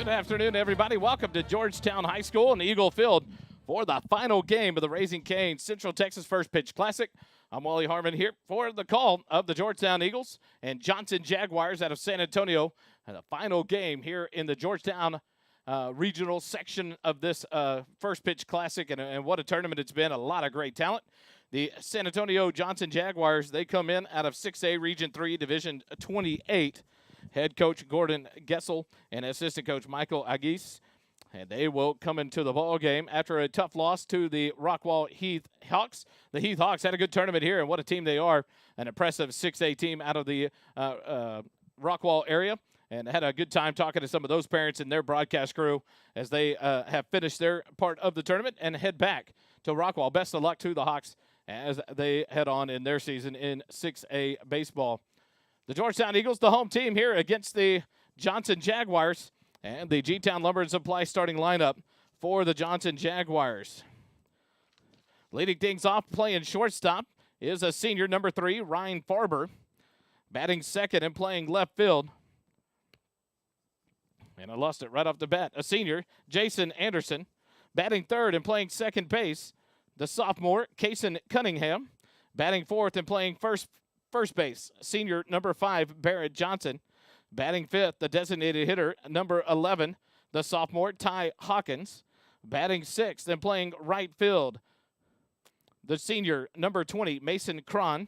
Good afternoon, everybody. Welcome to Georgetown High School in Eagle Field for the final game of the Raising Cane's Central Texas First Pitch Classic. I'm Wally Harmon here for the call of the Georgetown Eagles and Johnson Jaguars out of San Antonio. And the final game here in the Georgetown regional section of this First Pitch Classic. And what a tournament it's been. A lot of great talent. The San Antonio Johnson Jaguars, they come in out of 6A Region 3, Division 28. Head coach Gordon Gessel and assistant coach Michael Aguis. And they will come into the ball game after a tough loss to the Rockwall Heath Hawks. The Heath Hawks had a good tournament here, and what a team they are. An impressive 6A team out of the Rockwall area. And had a good time talking to some of those parents and their broadcast crew as they have finished their part of the tournament and head back to Rockwall. Best of luck to the Hawks as they head on in their season in 6A baseball. The Georgetown Eagles, the home team here against the Johnson Jaguars, and the G-Town Lumber and Supply starting lineup for the Johnson Jaguars. Leading things off, playing shortstop, is a senior, number 3, Ryan Farber. Batting second and playing left field. And I lost it right off the bat. A senior, Jason Anderson. Batting third and playing second base, the sophomore, Kason Cunningham. Batting fourth and playing first base, senior number 5, Barrett Johnson. Batting fifth, the designated hitter, number 11, the sophomore, Ty Hawkins. Batting sixth and playing right field, the senior, number 20, Mason Cron.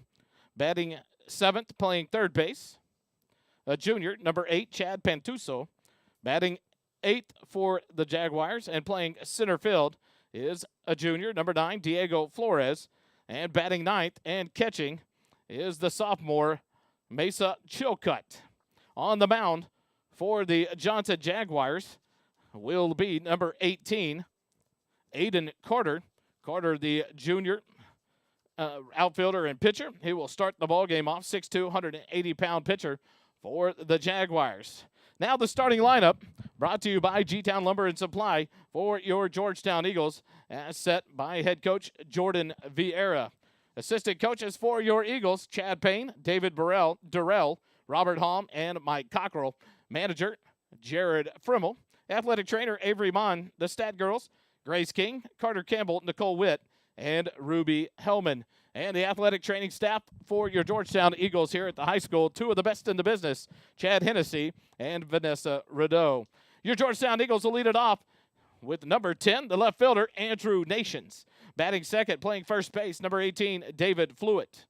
Batting seventh, playing third base, a junior, number 8, Chad Pantuso. Batting eighth for the Jaguars and playing center field is a junior, number 9, Diego Flores. And batting ninth and catching is the sophomore, Mesa Chilcutt. On the mound for the Johnson Jaguars will be number 18, Aiden Carter. Carter, the junior outfielder and pitcher. He will start the ball game off, 6'2", 180-pound pitcher for the Jaguars. Now the starting lineup, brought to you by G-Town Lumber and Supply for your Georgetown Eagles, as set by head coach Jordan Vieira. Assistant coaches for your Eagles, Chad Payne, David Durrell, Robert Halm, and Mike Cockrell. Manager, Jared Frimmel. Athletic trainer, Avery Mon. The Stat Girls, Grace King, Carter Campbell, Nicole Witt, and Ruby Hellman. And the athletic training staff for your Georgetown Eagles here at the high school, 2 of the best in the business, Chad Hennessy and Vanessa Rideau. Your Georgetown Eagles will lead it off with number 10, the left fielder, Andrew Nations. Batting second, playing first base, number 18, David Flewitt.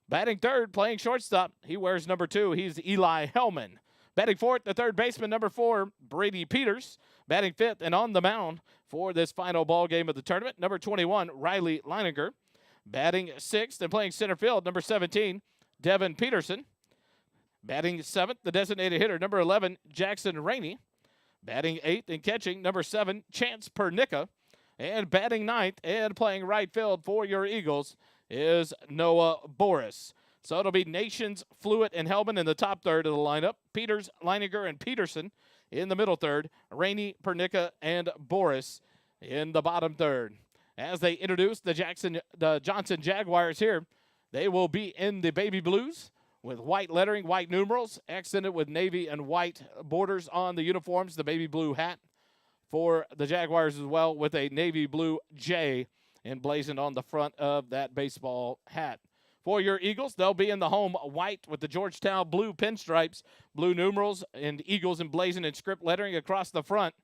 Batting third, playing shortstop, he wears number 2, he's Eli Hellman. Batting fourth, the third baseman, number 4, Brady Peters. Batting fifth and on the mound for this final ball game of the tournament, number 21, Riley Leininger. Batting sixth and playing center field, number 17, Devin Peterson. Batting seventh, the designated hitter, number 11, Jackson Rainey. Batting eighth and catching, number 7, Chance Pernica. And batting ninth and playing right field for your Eagles is Noah Boris. So it'll be Nations, Flewitt, and Hellman in the top third of the lineup. Peters, Leininger, and Peterson in the middle third. Rainey, Pernica, and Boris in the bottom third. As they introduce the Johnson Jaguars here, they will be in the baby blues with white lettering, white numerals, accented with navy and white borders on the uniforms, the baby blue hat for the Jaguars as well, with a navy blue J emblazoned on the front of that baseball hat. For your Eagles, they'll be in the home white with the Georgetown blue pinstripes, blue numerals, and Eagles emblazoned in script lettering across the front.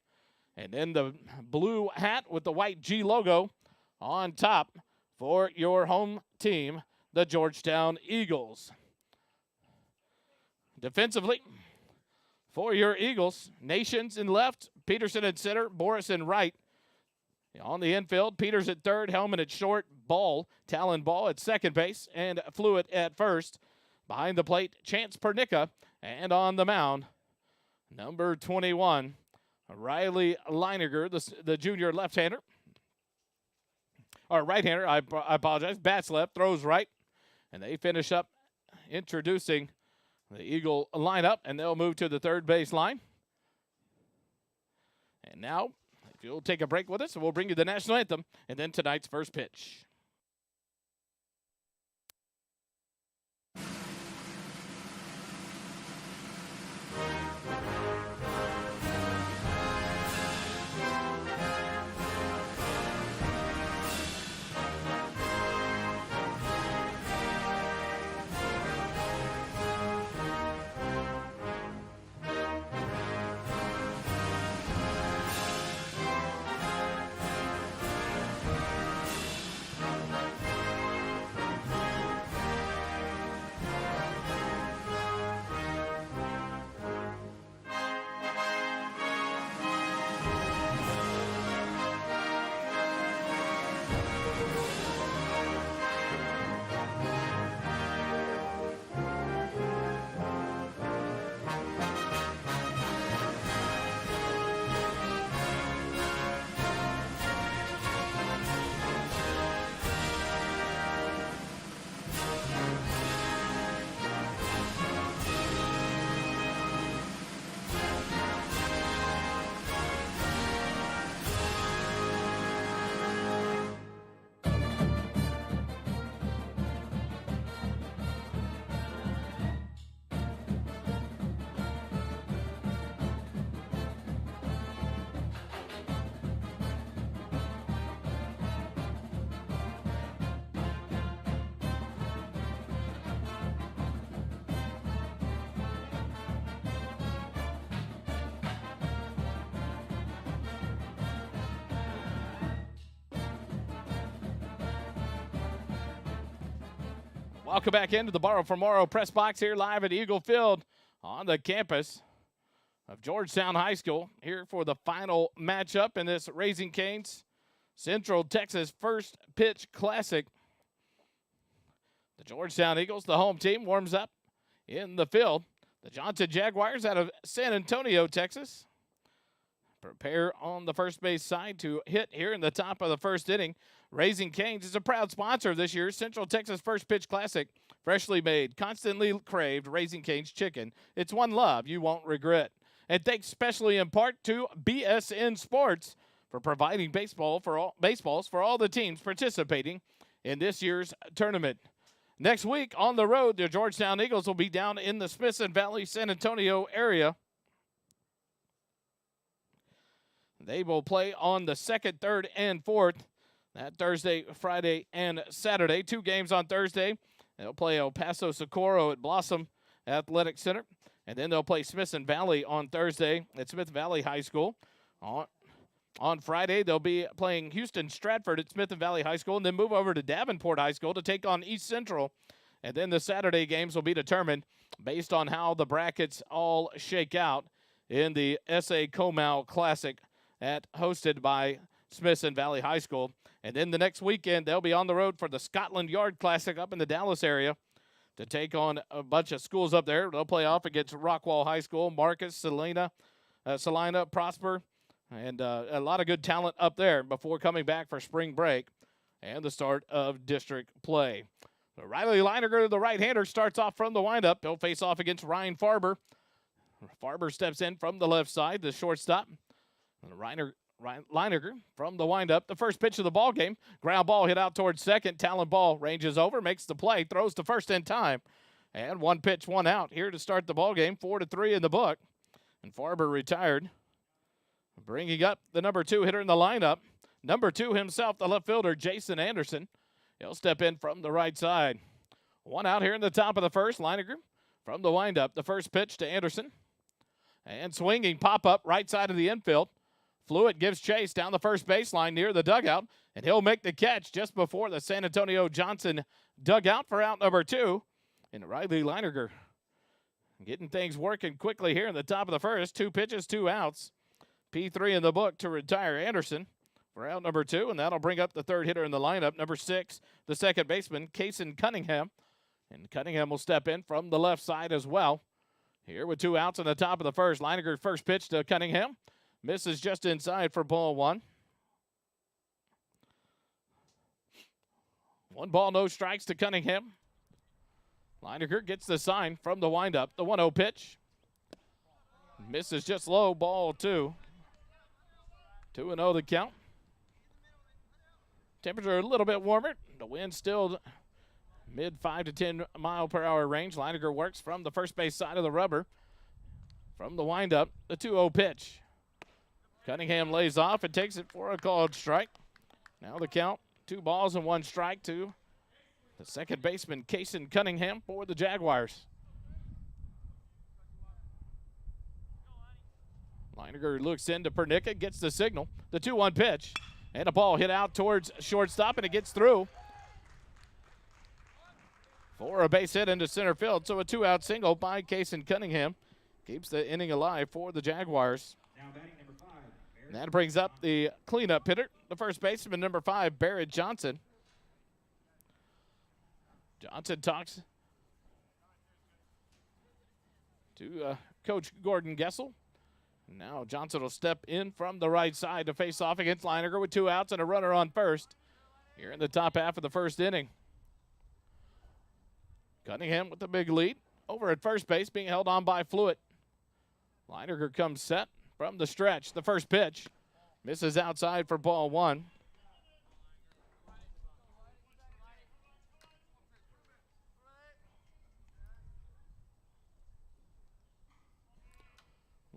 And then the blue hat with the white G logo on top for your home team, the Georgetown Eagles. Defensively, for your Eagles, Nations in left, Peterson at center, Boris in right. On the infield, Peters at third, Hellman at short, Talon Ball at second base, and Flewitt at first. Behind the plate, Chance Pernica, and on the mound, number 21, Riley Leininger, the junior left-hander. Or right-hander, I apologize. Bats left, throws right. And they finish up introducing the Eagle lineup, and they'll move to the third base line. And now, if you'll take a break with us, we'll bring you the national anthem and then tonight's first pitch. Welcome back into the Borrow for Morrow press box here live at Eagle Field on the campus of Georgetown High School here for the final matchup in this Raising Cane's Central Texas First Pitch Classic. The Georgetown Eagles, the home team, warms up in the field. The Johnson Jaguars out of San Antonio, Texas, prepare on the first base side to hit here in the top of the first inning. Raising Cane's is a proud sponsor of this year's Central Texas First Pitch Classic. Freshly made, constantly craved Raising Cane's chicken. It's one love you won't regret. And thanks especially in part to BSN Sports for providing baseballs for all the teams participating in this year's tournament. Next week on the road, the Georgetown Eagles will be down in the Smithson Valley, San Antonio area. They will play on the 2nd, 3rd, and 4th. That Thursday, Friday, and Saturday. 2 games on Thursday. They'll play El Paso Socorro at Blossom Athletic Center. And then they'll play Smithson Valley on Thursday at Smith Valley High School. On Friday, they'll be playing Houston Stratford at Smith Valley High School and then move over to Davenport High School to take on East Central. And then the Saturday games will be determined based on how the brackets all shake out in the S.A. Comal Classic hosted by Smithson Valley High School. And then the next weekend, they'll be on the road for the Scotland Yard Classic up in the Dallas area to take on a bunch of schools up there. They'll play off against Rockwall High School, Marcus, Salina, Prosper, and a lot of good talent up there before coming back for spring break and the start of district play. Riley Leininger, the right-hander, starts off from the windup. He'll face off against Ryan Farber. Farber steps in from the left side, the shortstop. Leininger from the windup. The first pitch of the ball game. Ground ball hit out towards second. Talon ball ranges over, makes the play, throws to first in time. And 1 pitch, 1 out here to start the ball game. 4-3 in the book. And Farber retired. Bringing up the number 2 hitter in the lineup. Number 2 himself, the left fielder, Jason Anderson. He'll step in from the right side. 1 out here in the top of the first. Leininger from the windup. The first pitch to Anderson. And swinging pop-up right side of the infield. Fluid gives chase down the first baseline near the dugout. And he'll make the catch just before the San Antonio Johnson dugout for out number 2. And Riley Leininger getting things working quickly here in the top of the first. 2 pitches, 2 outs. P3 in the book to retire Anderson for out number 2, and that'll bring up the 3rd hitter in the lineup, number 6, the second baseman, Kason Cunningham. And Cunningham will step in from the left side as well. Here with 2 outs in the top of the first. Leininger first pitch to Cunningham. Misses just inside for ball 1. 1 ball, no strikes to Cunningham. Leininger gets the sign from the windup. The 1-0 pitch. Misses just low, ball 2. 2-0 the count. Temperature a little bit warmer. The wind still mid 5 to 10 mile per hour range. Leininger works from the first base side of the rubber. From the windup, the 2-0 pitch. Cunningham lays off and takes it for a called strike. Now the count, 2 balls and 1 strike to the second baseman, Kason Cunningham, for the Jaguars. Leininger looks into Pernica, gets the signal. The 2-1 pitch. And a ball hit out towards shortstop, and it gets through for a base hit into center field. So a 2-out single by Kason Cunningham keeps the inning alive for the Jaguars. Now batting number 5. And that brings up the cleanup hitter, the first baseman, number 5, Barrett Johnson. Johnson talks to Coach Gordon Gessel. Now Johnson will step in from the right side to face off against Leininger with 2 outs and a runner on first here in the top half of the first inning. Cunningham with the big lead over at first base, being held on by Fluid. Leininger comes set from the stretch. The first pitch misses outside for ball 1.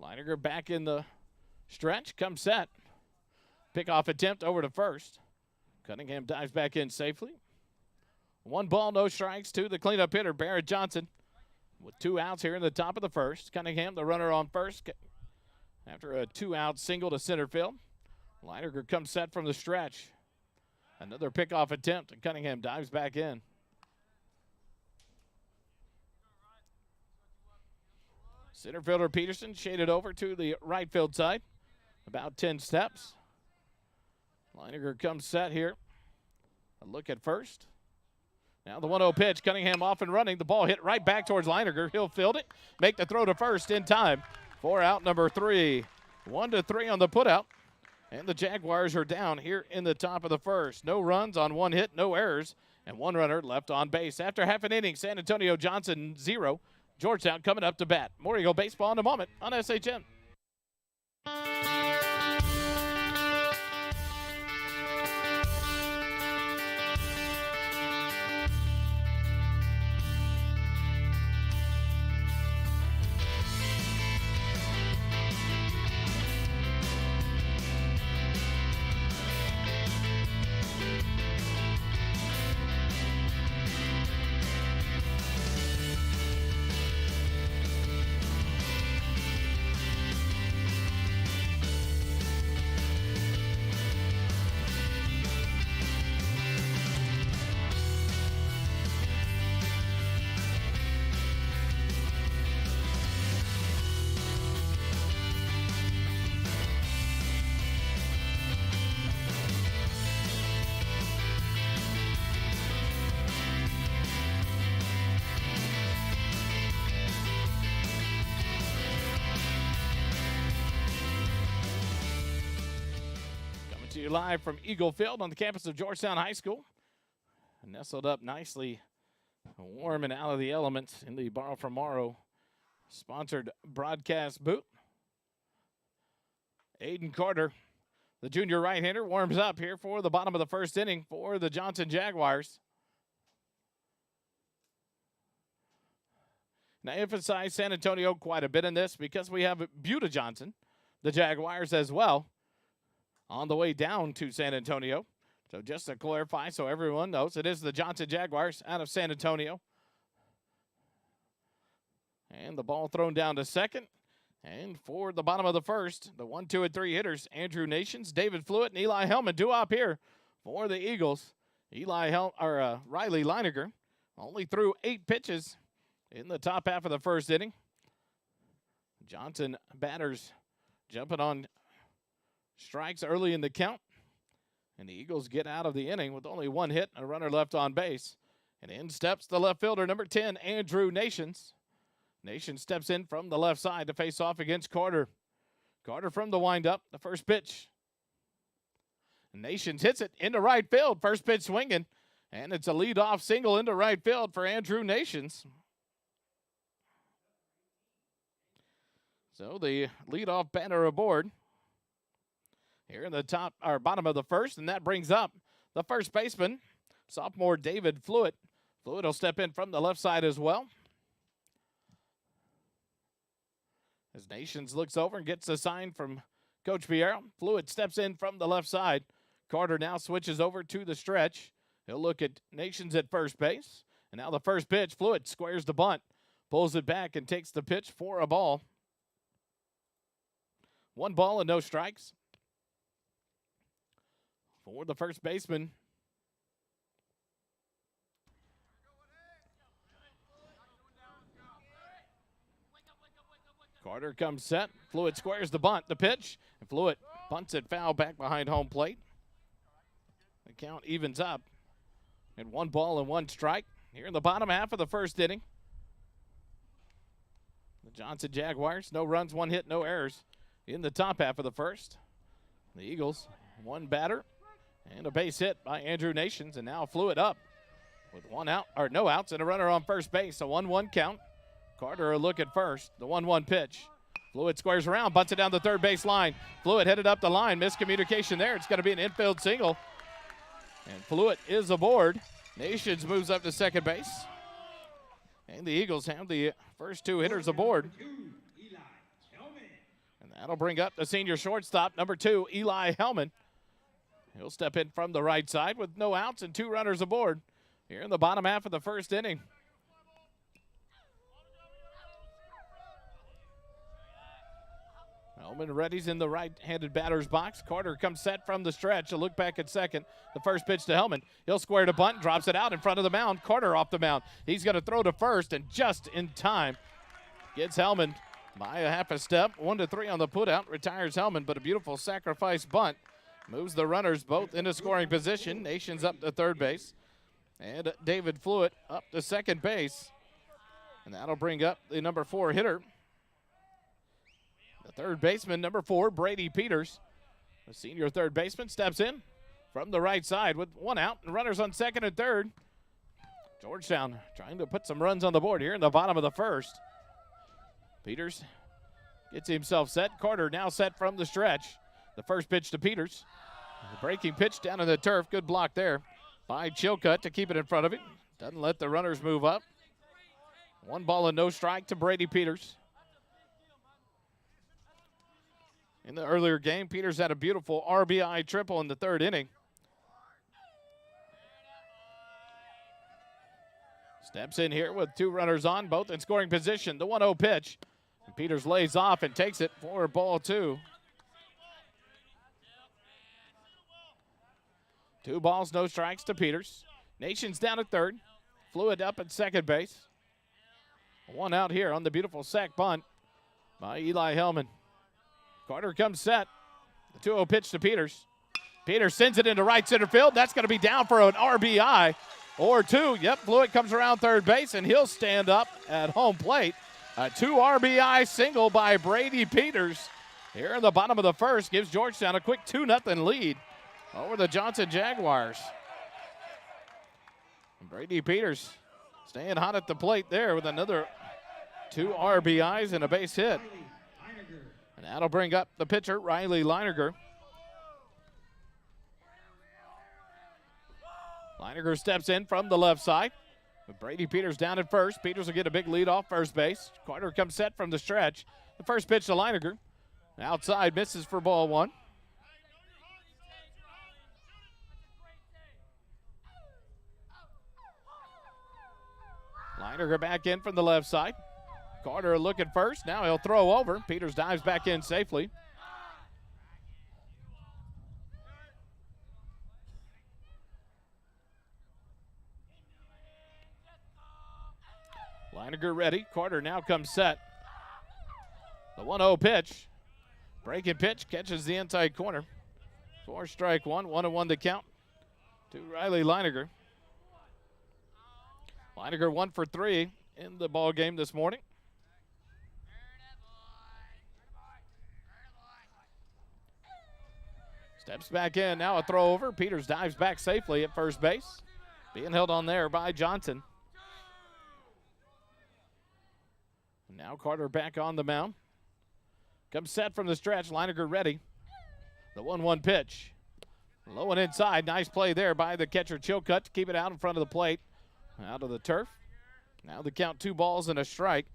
Leininger back in the stretch, comes set. Pickoff attempt over to first. Cunningham dives back in safely. 1 ball, no strikes to the cleanup hitter, Barrett Johnson, with 2 outs here in the top of the first. Cunningham, the runner on first, after a 2-out single to center field. Leininger comes set from the stretch. Another pickoff attempt, and Cunningham dives back in. Center fielder Peterson shaded over to the right field side, about 10 steps. Leininger comes set here. A look at first. Now the 1-0 pitch. Cunningham off and running. The ball hit right back towards Leininger. He'll field it. Make the throw to first in time for out number 3. 1-3 on the putout. And the Jaguars are down here in the top of the first. No runs on 1 hit, no errors, and 1 runner left on base. After half an inning, San Antonio Johnson 0. Georgetown coming up to bat. More Eagle baseball in a moment on SHN. To you live from Eagle Field on the campus of Georgetown High School. Nestled up nicely, warm and out of the elements in the Borrow from Morrow sponsored broadcast booth. Aiden Carter, the junior right-hander, warms up here for the bottom of the first inning for the Johnson Jaguars. Now, I emphasize San Antonio quite a bit in this because we have Buda Johnson, the Jaguars as well, on the way down to San Antonio. So just to clarify so everyone knows, it is the Johnson Jaguars out of San Antonio. And the ball thrown down to second. And for the bottom of the first, the 1, 2, and 3 hitters, Andrew Nations, David Fluitt, and Eli Hellman do up here for the Eagles. Riley Leininger only threw 8 pitches in the top half of the first inning. Johnson batters jumping on strikes early in the count, and the Eagles get out of the inning with only 1 hit and a runner left on base. And in steps the left fielder, number 10, Andrew Nations. Nations steps in from the left side to face off against Carter. Carter from the windup, the first pitch. Nations hits it into right field, first pitch swinging, and it's a leadoff single into right field for Andrew Nations. So the leadoff batter aboard here in the top or bottom of the first, and that brings up the first baseman, sophomore David Fluitt. Fluitt will step in from the left side as well. As Nations looks over and gets a sign from Coach Piero, Fluitt steps in from the left side. Carter now switches over to the stretch. He'll look at Nations at first base. And now the first pitch, Fluitt squares the bunt, pulls it back and takes the pitch for a ball. 1 ball and no strikes for the first baseman. Carter comes set. Fluitt squares the bunt, the pitch, and Fluitt bunts it foul back behind home plate. The count evens up at 1 ball and 1 strike here in the bottom half of the first inning. The Johnson Jaguars, no runs, 1 hit, no errors in the top half of the first. The Eagles, 1 batter and a base hit by Andrew Nations, and now Fluitt up with 1 out or no outs and a runner on first base. A 1-1 count. Carter a look at first. The 1-1 pitch. Fluitt squares around, bunts it down the third base line. Fluitt headed up the line. Miscommunication there. It's going to be an infield single. And Fluitt is aboard. Nations moves up to second base. And the Eagles have the first 2 hitters aboard. And that'll bring up the senior shortstop, number 2, Eli Hellman. He'll step in from the right side with no outs and 2 runners aboard here in the bottom half of the first inning. Hellman readies in the right-handed batter's box. Carter comes set from the stretch. A look back at second. The first pitch to Hellman. He'll square to bunt, drops it out in front of the mound. Carter off the mound. He's going to throw to first, and just in time gets Hellman by a half a step. 1-3 on the putout. Retires Hellman, but a beautiful sacrifice bunt Moves the runners both into scoring position. Nations up to third base. And David Fluitt up to second base. And that'll bring up the number 4 hitter. The third baseman, number 4, Brady Peters. The senior third baseman steps in from the right side with 1 out and runners on second and third. Georgetown trying to put some runs on the board here in the bottom of the first. Peters gets himself set. Carter now set from the stretch. The first pitch to Peters. The breaking pitch down in the turf. Good block there by Chilcutt to keep it in front of him. Doesn't let the runners move up. 1 ball and no strike to Brady Peters. In the earlier game, Peters had a beautiful RBI triple in the 3rd inning. Steps in here with 2 runners on, both in scoring position. The 1-0 pitch. And Peters lays off and takes it for ball 2. 2 balls, no strikes to Peters. Nation's down at third. Fluitt up at second base. 1 out here on the beautiful sac bunt by Eli Hellman. Carter comes set. The 2-0 pitch to Peters. Peters sends it into right center field. That's going to be down for an RBI or 2. Yep, Fluitt comes around third base, and he'll stand up at home plate. A 2 RBI single by Brady Peters here in the bottom of the first gives Georgetown a quick 2-0 lead over the Johnson Jaguars. And Brady Peters staying hot at the plate there with another 2 RBIs and a base hit. And that'll bring up the pitcher, Riley Leininger. Leininger steps in from the left side. With Brady Peters down at first. Peters will get a big lead off first base. Carter comes set from the stretch. The first pitch to Leininger. Outside, misses for ball 1. Leininger back in from the left side. Carter looking first. Now he'll throw over. Peters dives back in safely. Leininger ready. Carter now comes set. The 1-0 pitch. Breaking pitch catches the inside corner. 4 strike 1. 1-1 to count to Riley Leininger. Leininger 1 for 3 in the ball game this morning. Steps back in, now a throw over. Peters dives back safely at first base. Being held on there by Johnson. Now Carter back on the mound. Comes set from the stretch, Leininger ready. The 1-1 pitch. Low and inside, nice play there by the catcher Chilcutt to keep it out in front of the plate. Out of the turf. Now the count 2 balls and a strike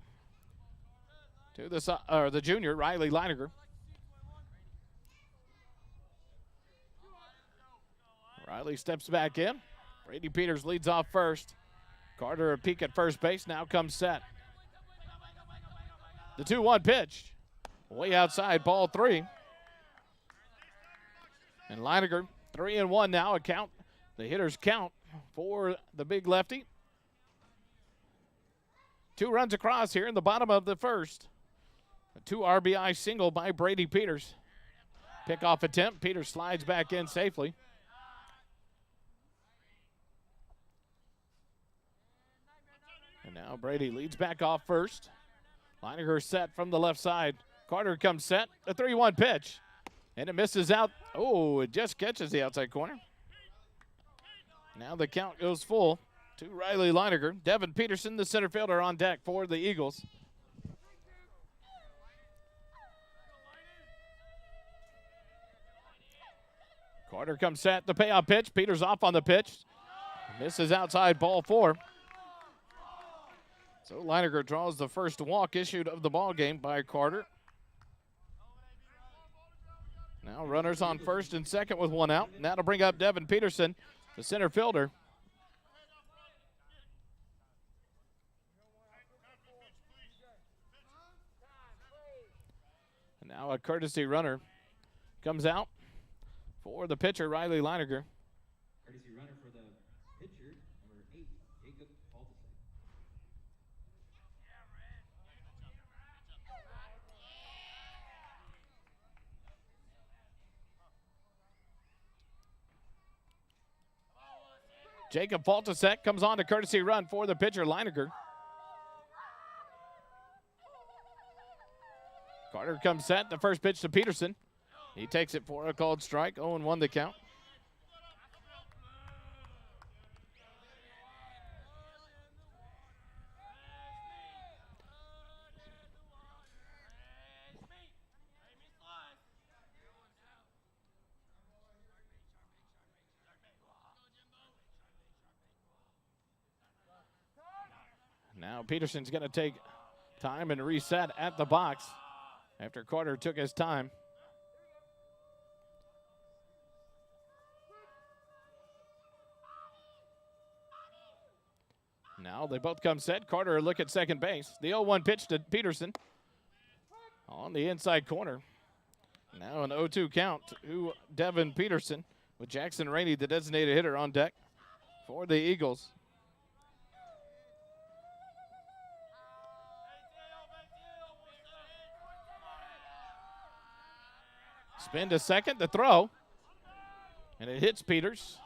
to the junior, Riley Leininger. Riley steps back in. Brady Peters leads off first. Carter a peek at first base, now comes set. The 2-1 pitch. Way outside, ball 3. And Leininger, 3-1 now, the hitters count for the big lefty. 2 runs across here in the bottom of the first. A 2 RBI single by Brady Peters. Pickoff attempt, Peters slides back in safely. And now Brady leads back off first. Leininger set from the left side. Carter comes set. The 3-1 pitch. And it misses out. Oh, it just catches the outside corner. Now the count goes full to Riley Leininger. Devin Peterson, the center fielder, on deck for the Eagles. Carter comes set. The payoff pitch. Peters off on the pitch. Misses outside, ball 4. So Leininger draws the first walk issued of the ball game by Carter. Now runners on first and second with 1 out. And that'll bring up Devin Peterson, the center fielder. And now a courtesy runner comes out for the pitcher, Riley Leininger. Courtesy runner for the pitcher, number 8, Jacob Baltasar. Jacob Faltasek comes on to courtesy run for the pitcher, Leininger. Carter comes set. The first pitch to Peterson. He takes it for a called strike. 0-1 the count. Now Peterson's going to take time and reset at the box after Carter took his time. Now they both come set. Carter a look at second base. The 0-1 pitch to Peterson on the inside corner. Now an 0-2 count to Devin Peterson with Jackson Rainey, the designated hitter, on deck for the Eagles. Spin to second, the throw, and it hits Peters.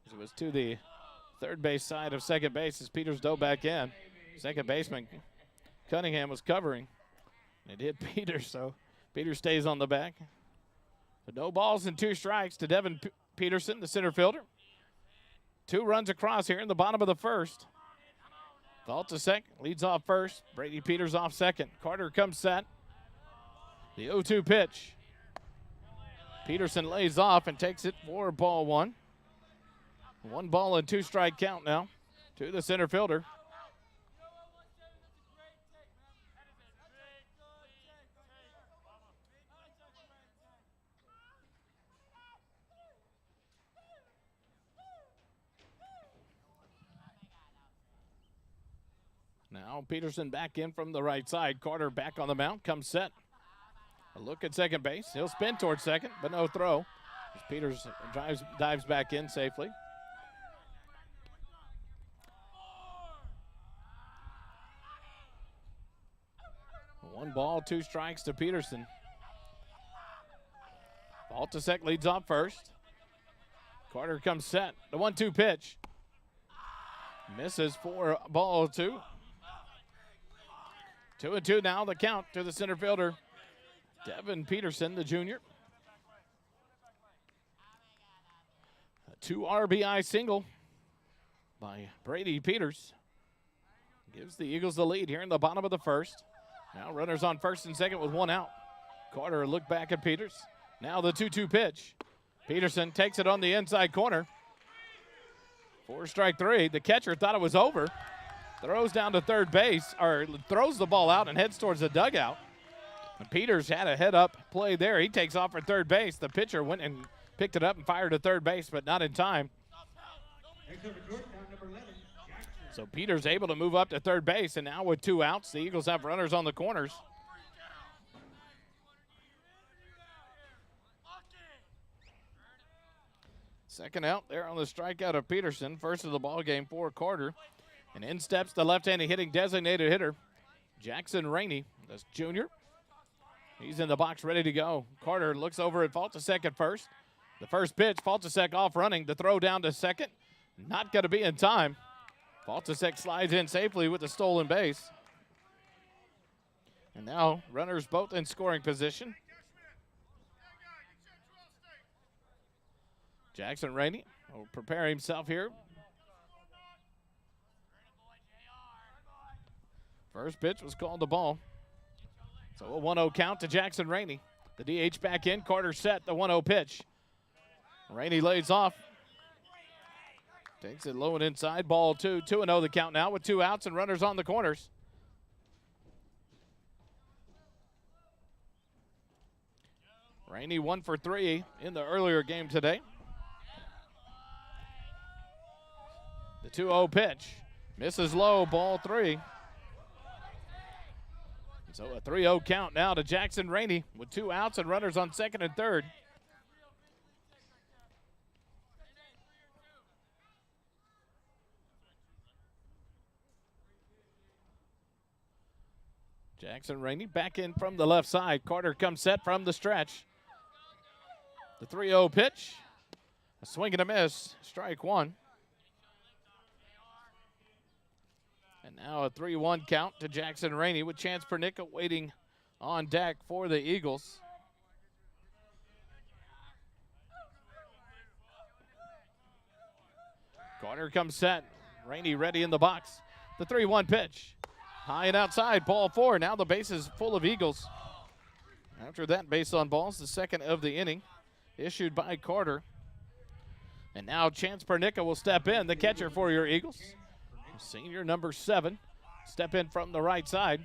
It was to the third base side of second base as Peters dove back in. Second baseman Cunningham was covering. It hit Peters, so Peters stays on the back. So no balls and 2 strikes to Devin Peterson, the center fielder. 2 runs across here in the bottom of the first. Faltasek leads off first. Brady Peters off second. Carter comes set. The 0-2 pitch. Peterson lays off and takes it for ball 1. 1 ball and 2 strike count now to the center fielder. Now Peterson back in from the right side. Carter back on the mound, comes set. A look at second base. He'll spin towards second, but no throw. As Peters dives back in safely. One ball, 2 strikes to Peterson. Faltasek leads off first. Carter comes set. The 1-2 pitch. Misses for ball 2. 2-2 now the count to the center fielder, Devin Peterson, the junior. A 2 RBI single by Brady Peters gives the Eagles the lead here in the bottom of the first. Now runners on first and second with 1 out. Carter a look back at Peters. Now the 2-2 pitch. Peterson takes it on the inside corner. 4 strike 3. The catcher thought it was over. Throws down to third base, or throws the ball out and heads towards the dugout. And Peters had a head-up play there. He takes off for third base. The pitcher went and picked it up and fired to third base, but not in time. So Peters able to move up to third base, and now with 2 outs, the Eagles have runners on the corners. Second out there on the strikeout of Peterson. First of the ball game for Carter. And in steps the left-handed hitting designated hitter, Jackson Rainey, that's junior. He's in the box ready to go. Carter looks over at Faltasek at first. The first pitch, Faltasek off running. The throw down to second. Not going to be in time. Faltasek slides in safely with the stolen base. And now runners both in scoring position. Jackson Rainey will prepare himself here. First pitch was called the ball. So a 1-0 count to Jackson Rainey. The DH back in. Carter set the 1-0 pitch. Rainey lays off. Takes it low and inside. Ball 2. 2-0 the count now with 2 outs and runners on the corners. Rainey 1 for 3 in the earlier game today. The 2-0 pitch. Misses low. Ball 3. So a 3-0 count now to Jackson Rainey with 2 outs and runners on second and third. Jackson Rainey back in from the left side. Carter comes set from the stretch. The 3-0 pitch. A swing and a miss. Strike 1. And now a 3-1 count to Jackson Rainey with Chance Pernicka waiting on deck for the Eagles. Carter comes set. Rainey ready in the box. The 3-1 pitch. High and outside, ball 4. Now the base is full of Eagles. After that base on balls, the second of the inning, issued by Carter. And now Chance Pernicka will step in, the catcher for your Eagles. Senior number 7, step in from the right side.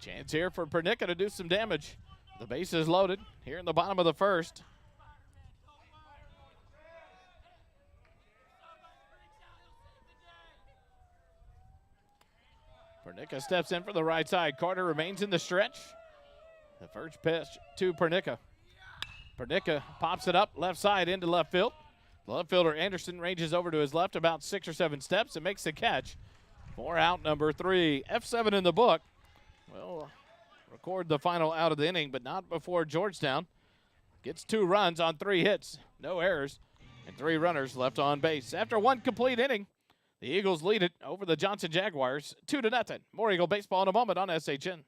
Chance here for Pernicka to do some damage. The base is loaded here in the bottom of the first. Pernicka steps in for the right side. Carter remains in the stretch. The first pitch to Pernicka. Pernicka pops it up left side into left field. The left fielder Anderson ranges over to his left about 6 or 7 steps and makes the catch for out number 3. F7 in the book. We'll record the final out of the inning, but not before Georgetown gets 2 runs on 3 hits, no errors, and 3 runners left on base. After 1 complete inning, the Eagles lead it over the Johnson Jaguars 2-0. More Eagle baseball in a moment on SHN.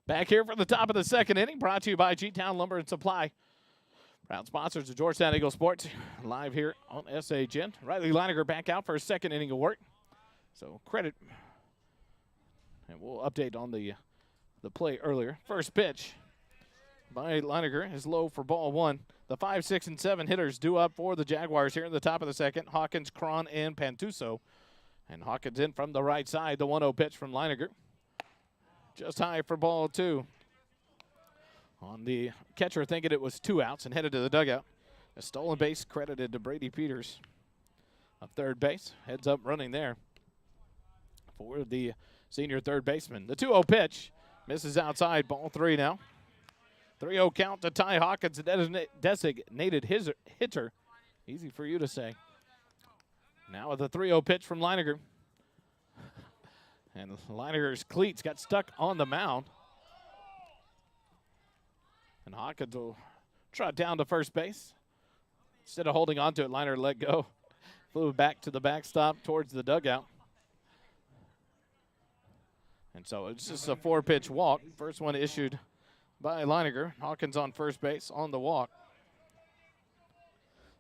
Back here for the top of the second inning, brought to you by G-Town Lumber and Supply. Proud sponsors of Georgetown Eagle Sports, live here on SHN. Riley Leininger back out for a second inning of work. So credit, and we'll update on the play earlier. First pitch by Leininger is low for ball 1. The 5, 6, and 7 hitters due up for the Jaguars here in the top of the second. Hawkins, Cron, and Pantuso. And Hawkins in from the right side. The 1-0 pitch from Leininger. Just high for ball 2. On the catcher thinking it was 2 outs and headed to the dugout. A stolen base credited to Brady Peters of third base. Heads up running there for the senior third baseman. The 2-0 pitch misses outside, ball 3 now. 3-0 count to Ty Hawkins, a designated hitter. Easy for you to say. Now with the 3-0 pitch from Leininger. And Leininger's cleats got stuck on the mound. And Hawkins will trot down to first base. Instead of holding on to it, Leininger let go. Flew back to the backstop towards the dugout. And so it's just a 4-pitch walk. First one issued by Leininger. Hawkins on first base on the walk.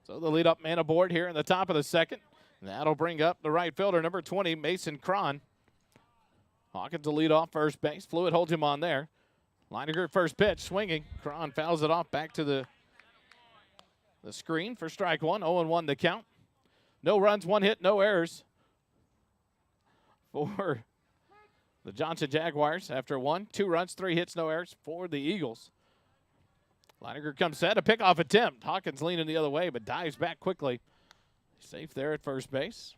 So the leadoff man aboard here in the top of the second. And that'll bring up the right fielder, number 20, Mason Cron. Hawkins will lead off first base. Fluid holds him on there. Leininger first pitch, swinging. Cron fouls it off back to the screen for strike 1. 0-1 the count. No runs, 1 hit, no errors for the Johnson Jaguars after 1. 2 runs, 3 hits, no errors for the Eagles. Leininger comes set, a pickoff attempt. Hawkins leaning the other way, but dives back quickly. Safe there at first base.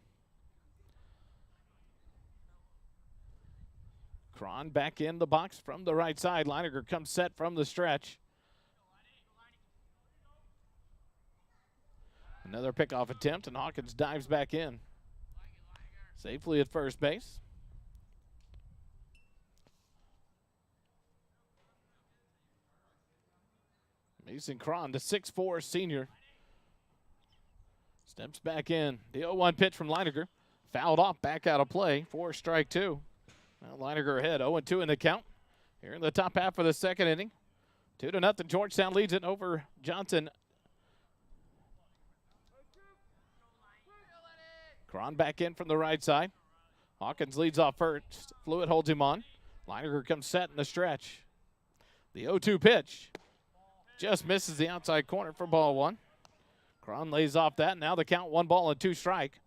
Cron back in the box from the right side. Leininger comes set from the stretch. Another pickoff attempt, and Hawkins dives back in. Safely at first base. Mason Cron, the 6'4" senior. Steps back in. The 0-1 pitch from Leininger. Fouled off, back out of play for strike two. Now Leininger ahead, 0-2 in the count. Here in the top half of the second inning. 2-0, Georgetown leads it over Johnson. Cron back in from the right side. Hawkins leads off first. Fluid holds him on. Leininger comes set in the stretch. The 0-2 pitch just misses the outside corner for ball one. Cron lays off that. Now the count, 1-2 strike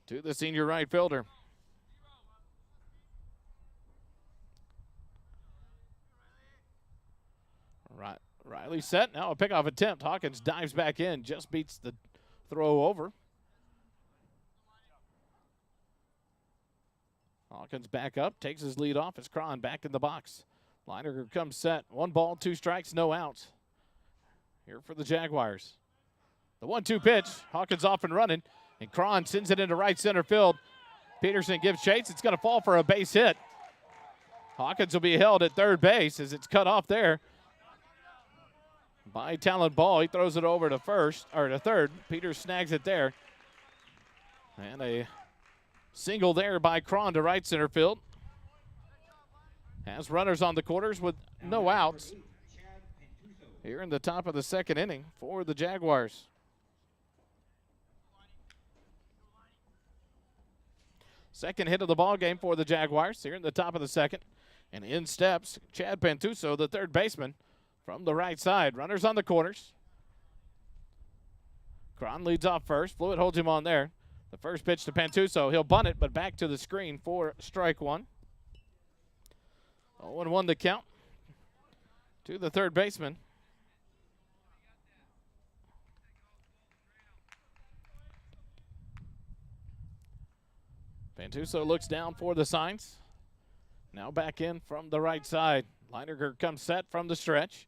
to the senior right fielder. Riley set. Now a pickoff attempt. Hawkins dives back in. Just beats the throw over. Hawkins back up. Takes his lead off. It's Cron back in the box. Leininger comes set. 1-2 strikes, no outs. Here for the Jaguars. The 1-2 pitch. Hawkins off and running. And Cron sends it into right center field. Peterson gives chase. It's going to fall for a base hit. Hawkins will be held at third base as it's cut off there by Talon Ball. He throws it over to third. Peters snags it there. And a single there by Cron to right center field. Has runners on the quarters with no outs here in the top of the second inning for the Jaguars. Second hit of the ball game for the Jaguars here in the top of the second. And in steps Chad Pantuso, the third baseman, from the right side. Runners on the corners. Cron leads off first. Fluid holds him on there. The first pitch to Pantuso. He'll bunt it, but back to the screen for strike one. 0-1 to count to the third baseman. Pantuso looks down for the signs. Now back in from the right side. Leininger comes set from the stretch.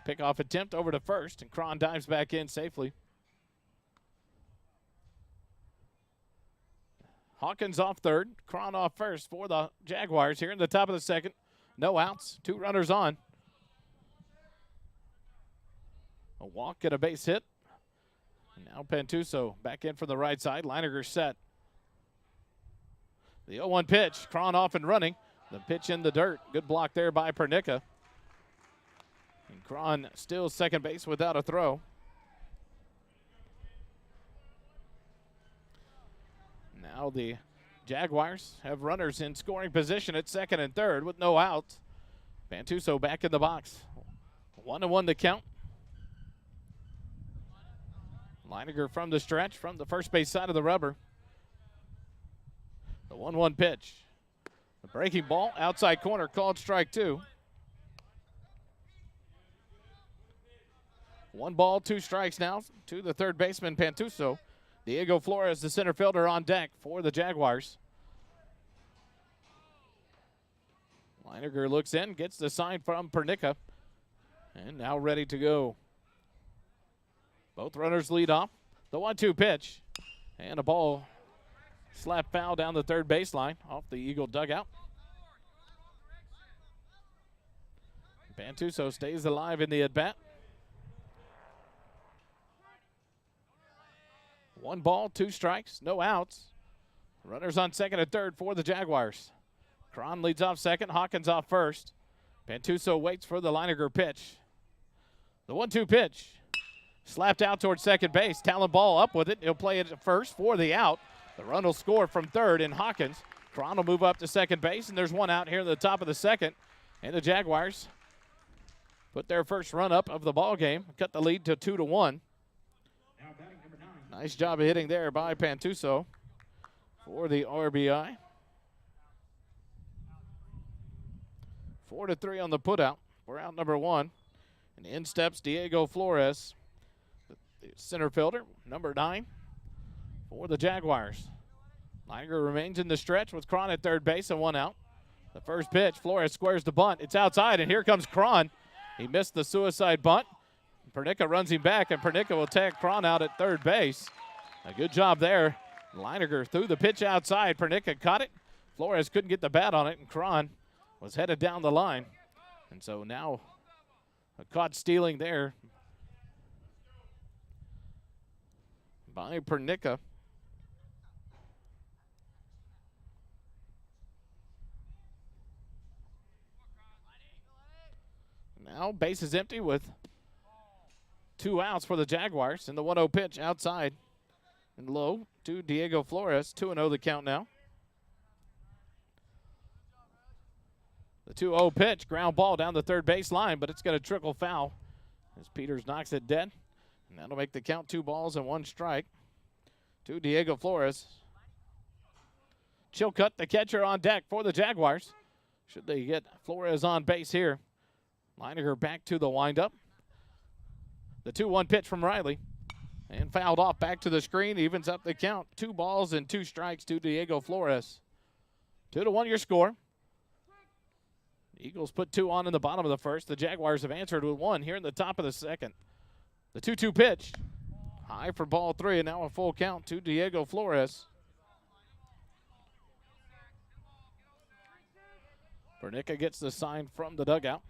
Pickoff attempt over to first, and Cron dives back in safely. Hawkins off third, Cron off first for the Jaguars here in the top of the second. No outs, 2 runners on. A walk and a base hit. And now Pantuso back in from the right side. Leininger set. The 0-1 pitch, Cron off and running. The pitch in the dirt. Good block there by Pernica. And Cron still second base without a throw. Now the Jaguars have runners in scoring position at second and third with no outs. Pantuso back in the box. 1-1 to count. Leininger from the stretch, from the first base side of the rubber. The 1-1 pitch. The breaking ball, outside corner, called strike two. 1-2 strikes now to the third baseman, Pantuso. Diego Flores, the center fielder, on deck for the Jaguars. Leininger looks in, gets the sign from Pernica, and now ready to go. Both runners lead off. The 1-2 pitch, and a ball slap foul down the third baseline off the Eagle dugout. Pantuso stays alive in the at-bat. 1-2 strikes, no outs. Runners on second and third for the Jaguars. Cron leads off second, Hawkins off first. Pantuso waits for the Leininger pitch. The 1-2 pitch. Slapped out towards second base. Talon Ball up with it. He'll play it at first for the out. The run will score from third in Hawkins. Cron will move up to second base, and there's one out here at the top of the second. And the Jaguars put their first run up of the ball game, cut the lead to 2-1. Nice job of hitting there by Pantuso for the RBI. 4-3 on the putout for out number one. And in steps Diego Flores, the center fielder, number 9 for the Jaguars. Leininger remains in the stretch with Cron at third base and one out. The first pitch, Flores squares the bunt. It's outside, and here comes Cron. He missed the suicide bunt. Pernica runs him back, and Pernica will tag Cron out at third base. A good job there. Leininger threw the pitch outside. Pernica caught it. Flores couldn't get the bat on it, and Cron was headed down the line. And so now caught stealing there by Pernica. Now base is empty with 2 outs for the Jaguars. And the 1-0 pitch outside and low to Diego Flores. 2-0 the count now. The 2-0 pitch, ground ball down the third base line, but it's going to trickle foul as Peters knocks it dead. And that'll make the count 2 balls and 1 strike to Diego Flores. Chilcutt, the catcher, on deck for the Jaguars. Should they get Flores on base here? Leininger back to the windup. The 2-1 pitch from Riley. And fouled off back to the screen, evens up the count. 2 balls and 2 strikes to Diego Flores. 2-1 your score. Eagles put 2 on in the bottom of the first. The Jaguars have answered with 1 here in the top of the second. The 2-2 pitch. High for ball 3, and now a full count to Diego Flores. Pernica gets the sign from the dugout.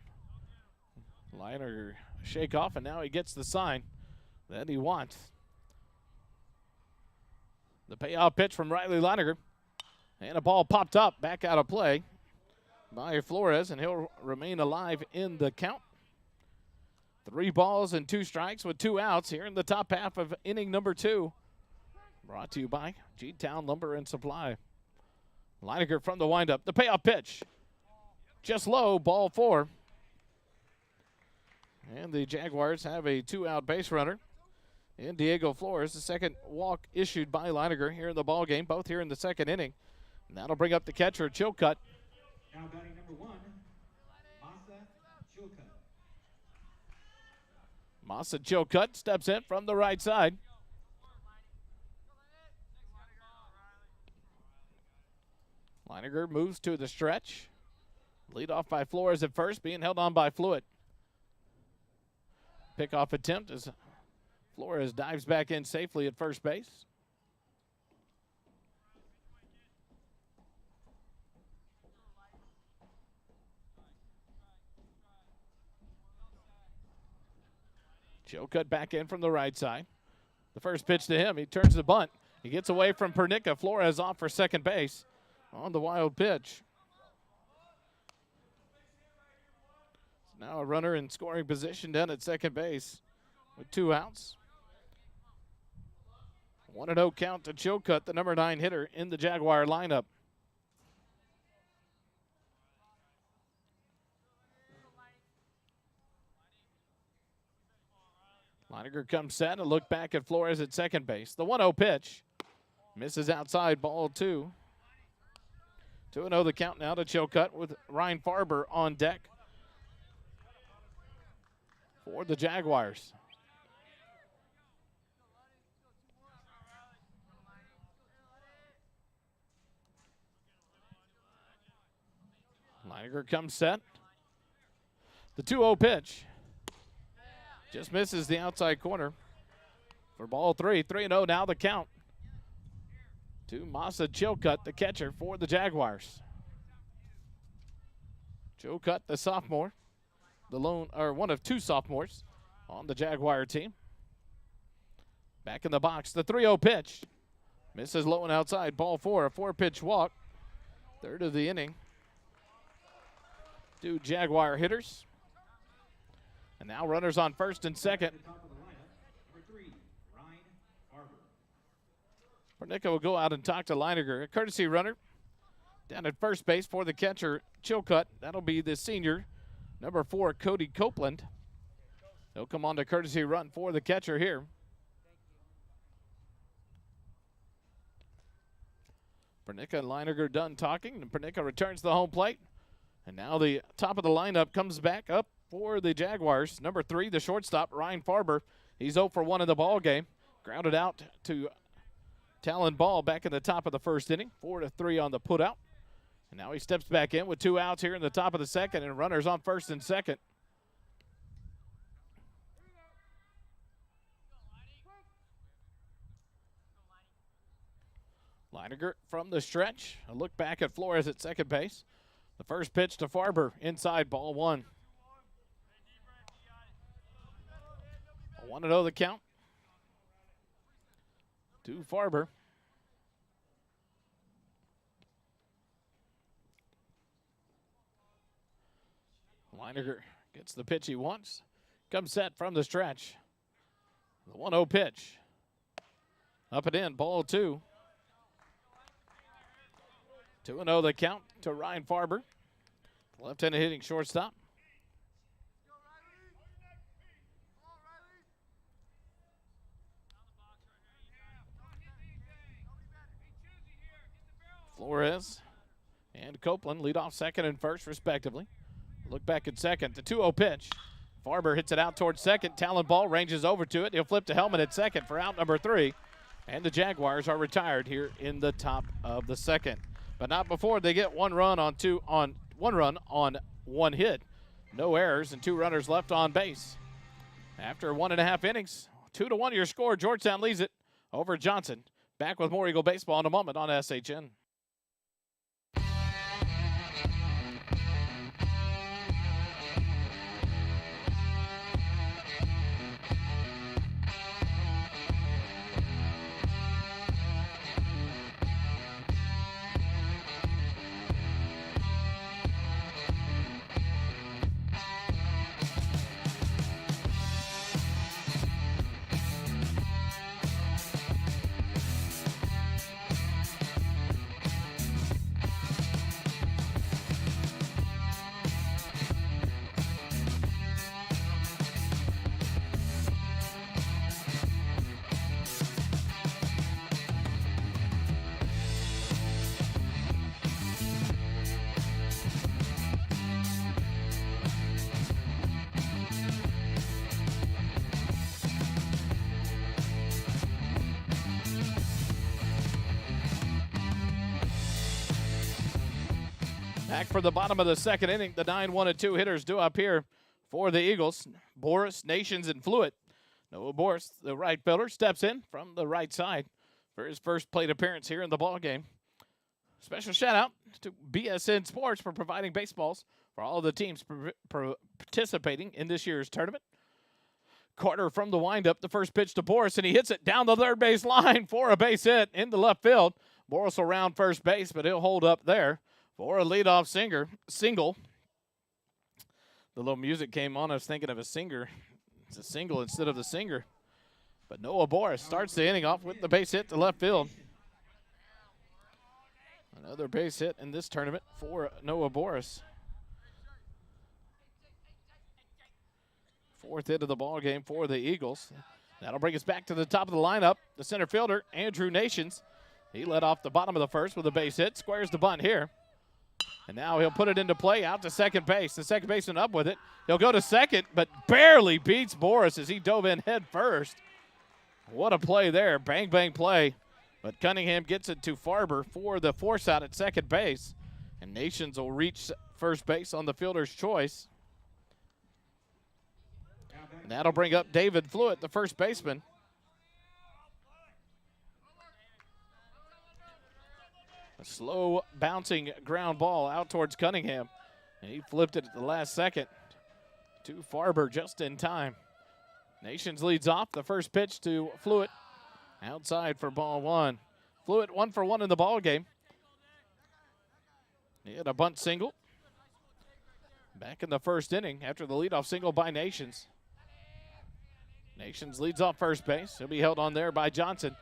Leiner shake off, and now he gets the sign that he wants. The payoff pitch from Riley Leininger. And a ball popped up, back out of play by Flores, and he'll remain alive in the count. 3 balls and 2 strikes with 2 outs here in the top half of inning number 2. Brought to you by G-Town Lumber and Supply. Leininger from the windup. The payoff pitch. Just low, ball 4. And the Jaguars have a 2-out base runner in Diego Flores. The second walk issued by Leininger here in the ball game, both here in the second inning. And that'll bring up the catcher, Chilcutt. Now batting number 1, Masa Chilcutt. Masa Chilcutt steps in from the right side. Leininger moves to the stretch. Lead off by Flores at first, being held on by Fluid. Pickoff attempt as Flores dives back in safely at first base. Chilcutt back in from the right side. The first pitch to him, he turns the bunt. He gets away from Pernica. Flores off for second base on the wild pitch. Now a runner in scoring position down at second base with 2 outs. 1-0 count to Chilcutt, the number 9 hitter in the Jaguar lineup. Leininger comes set, a look back at Flores at second base. The 1-0 pitch misses outside, ball 2. 2-0 the count now to Chilcutt with Ryan Farber on deck for the Jaguars. Leininger comes set. The 2-0 pitch just misses the outside corner for ball 3. 3-0 now the count to Masa Chilcutt, the catcher for the Jaguars. Chilcutt, the sophomore, one of 2 sophomores on the Jaguar team. Back in the box, the 3-0 pitch misses low and outside, ball 4. A 4-pitch walk, third of the inning. 2 Jaguar hitters. And now runners on first and second. Pernica will go out and talk to Leininger. A courtesy runner down at first base for the catcher, Chilcutt. That'll be the senior, number 4, Cody Copeland. He'll come on to courtesy run for the catcher here. Pernica and Leininger done talking, and Pernica returns to the home plate. And now the top of the lineup comes back up for the Jaguars. Number 3, the shortstop, Ryan Farber. He's 0 for 1 in the ball game. Grounded out to Talon Ball back in the top of the first inning. 4-3 on the putout. And now he steps back in with 2 outs here in the top of the second, and runners on first and second. Leininger from the stretch. A look back at Flores at second base. The first pitch to Farber, inside, ball one. 1-0 the count to Farber. Leininger gets the pitch he wants. Comes set from the stretch. The 1-0 pitch. Up and in, ball two. 2-0 the count to Ryan Farber. Left-handed hitting shortstop. Flores and Copeland lead off second and first, respectively. Look back at second. The 2-0 pitch. Farber hits it out towards second. Talon ball ranges over to it. He'll flip to Hellman at second for out number 3. And the Jaguars are retired here in the top of the second. But not before they get one run on one hit. No errors and 2 runners left on base. After 1.5 innings, 2-1 your score. Georgetown leads it over Johnson. Back with more Eagle baseball in a moment on SHN. Back for the bottom of the second inning. The 9-1-2 hitters do up here for the Eagles. Boris, Nations, and Fluid. Noah Boris, the right fielder, steps in from the right side for his first plate appearance here in the ballgame. Special shout out to BSN Sports for providing baseballs for all of the teams participating in this year's tournament. Carter from the windup, the first pitch to Boris, and he hits it down the third base line for a base hit in the left field. Boris will round first base, but he'll hold up there for a leadoff single. The little music came on. I was thinking of a singer. It's a single instead of the singer. But Noah Boris starts the inning off with the base hit to left field. Another base hit in this tournament for Noah Boris. 4th hit of the ball game for the Eagles. That'll bring us back to the top of the lineup. The center fielder, Andrew Nations. He led off the bottom of the first with a base hit. Squares the bunt here. And now he'll put it into play out to second base. The second baseman up with it. He'll go to second, but barely beats Boris as he dove in head first. What a play there. Bang, bang play. But Cunningham gets it to Farber for the force out at second base. And Nations will reach first base on the fielder's choice. And that'll bring up David Fluid, the first baseman. A slow bouncing ground ball out towards Cunningham. And he flipped it at the last second to Farber just in time. Nations leads off. The first pitch to Fluid. Outside for ball one. Fluid 1 for 1 in the ball game. He had a bunt single. Back in the first inning after the leadoff single by Nations. Nations leads off first base. He'll be held on there by Johnson.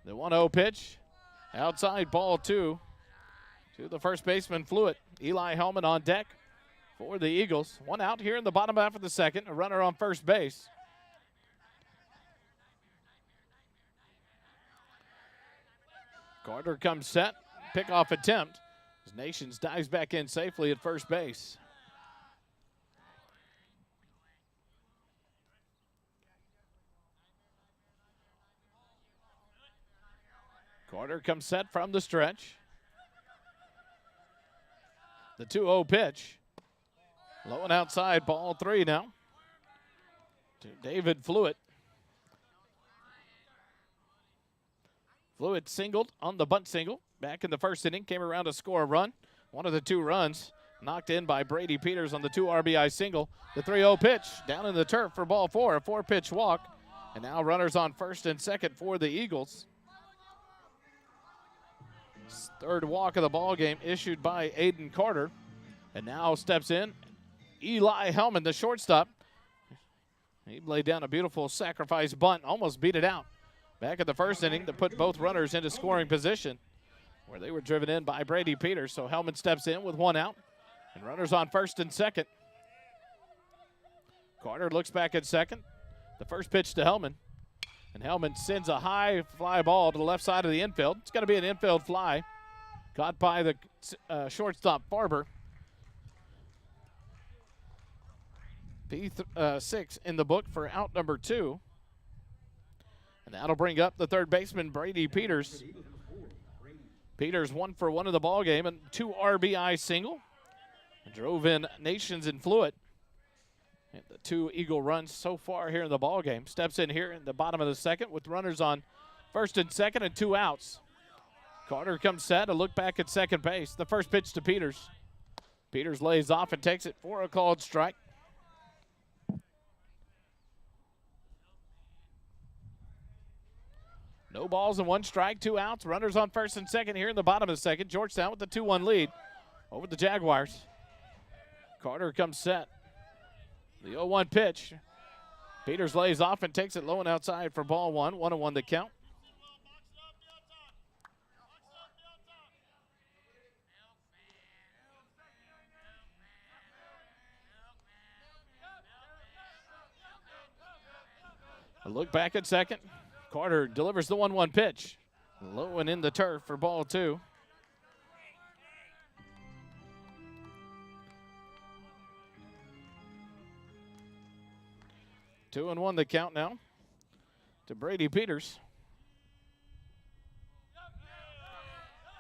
The 1-0 pitch. Outside ball 2 to the first baseman, Fluid. Eli Hellman on deck for the Eagles. 1 out here in the bottom half of the second. A runner on first base. Carter comes set. Pickoff attempt as Nations dives back in safely at first base. Carter comes set from the stretch. The 2-0 pitch. Low and outside, ball 3 now to David Fluid. Fluid singled on the bunt single. Back in the first inning, came around to score a run. One of the 2 runs knocked in by Brady Peters on the 2 RBI single. The 3-0 pitch down in the turf for ball 4, a 4-pitch walk. And now runners on first and second for the Eagles. Third walk of the ball game issued by Aiden Carter. And now steps in Eli Hellman, the shortstop. He laid down a beautiful sacrifice bunt, almost beat it out. Back at the first inning to put both runners into scoring position where they were driven in by Brady Peters. So Hellman steps in with 1 out and runners on first and second. Carter looks back at second. The first pitch to Hellman. And Hellman sends a high fly ball to the left side of the infield. It's going to be an infield fly. Caught by the shortstop Farber. P6 in the book for out number 2. And that'll bring up the third baseman, Brady Peters. Peters 1 for 1 in the ball game and 2 RBI single. And drove in Nations and Fluid. And the 2 Eagle runs so far here in the ball game. Steps in here in the bottom of the second with runners on first and second and 2 outs. Carter comes set, a look back at second base. The first pitch to Peters. Peters lays off and takes it for a called strike. No balls and 1 strike, 2 outs. Runners on first and second here in the bottom of the second. Georgetown with the 2-1 lead over the Jaguars. Carter comes set. The 0-1 pitch. Peters lays off and takes it low and outside for ball 1. 1-1 the count. A look back at second. Carter delivers the 1-1 pitch. Low and in the turf for ball 2. Two and 1 the count now to Brady Peters.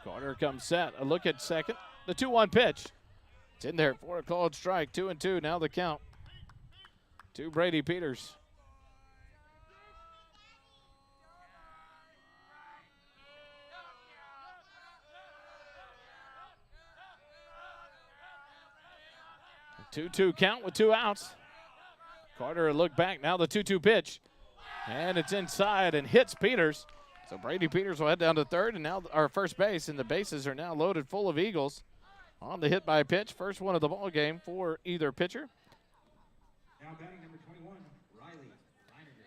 Carter comes set. A look at second. The 2-1 pitch. It's in there for a called strike. 2-2 now the count to Brady Peters. A 2-2 count with 2 outs. Carter a look back. Now the 2-2 pitch. And it's inside and hits Peters. So Brady Peters will head down to third and now our first base, and the bases are now loaded full of Eagles on the hit by pitch. First one of the ball game for either pitcher. Now batting number 21, Riley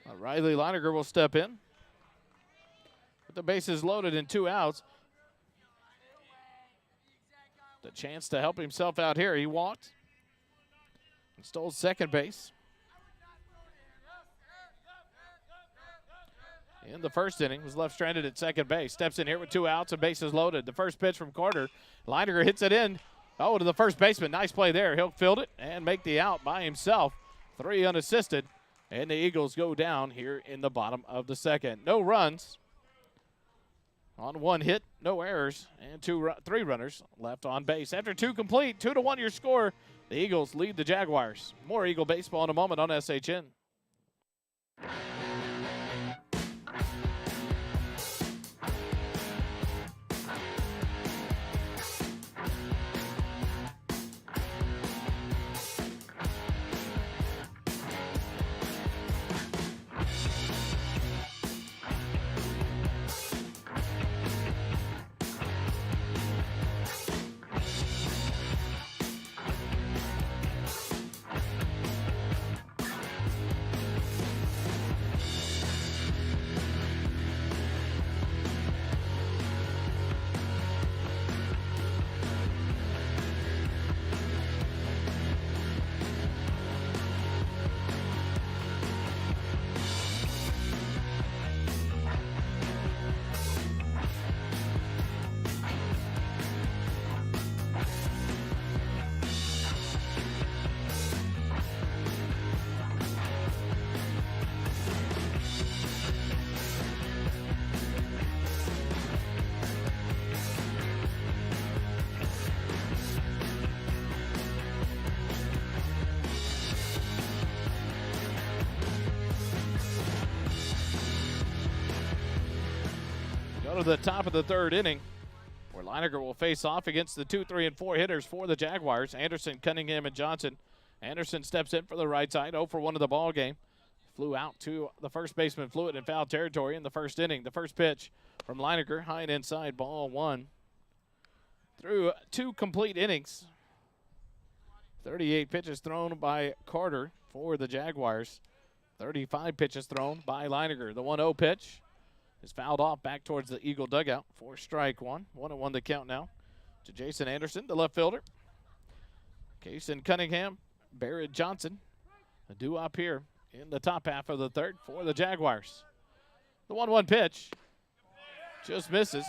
Leininger. Riley Leininger will step in. With the bases loaded and 2 outs. The chance to help himself out here. He walked and stole second base. In the first inning, was left stranded at second base. Steps in here with 2 outs and bases loaded. The first pitch from Carter. Leininger hits it in. Oh, to the first baseman. Nice play there. He'll field it and make the out by himself. 3 unassisted. And the Eagles go down here in the bottom of the second. No runs on 1 hit, no errors, and 3 runners left on base. After 2 complete, 2-1 your score. The Eagles lead the Jaguars. More Eagle baseball in a moment on SHN. To the top of the third inning, where Leininger will face off against the 2, 3, and 4 hitters for the Jaguars, Anderson, Cunningham, and Johnson. Anderson steps in for the right side, 0 for 1 of the ball game. Flew out to the first baseman, flew it in foul territory in the first inning. The first pitch from Leininger, high and inside, ball 1. Through 2 complete innings, 38 pitches thrown by Carter for the Jaguars. 35 pitches thrown by Leininger. The 1-0 pitch is fouled off back towards the Eagle dugout for strike 1. 1-1 the count now to Jason Anderson, the left fielder. Kason Cunningham, Barrett Johnson, a due-up here in the top half of the third for the Jaguars. The 1-1 pitch just misses.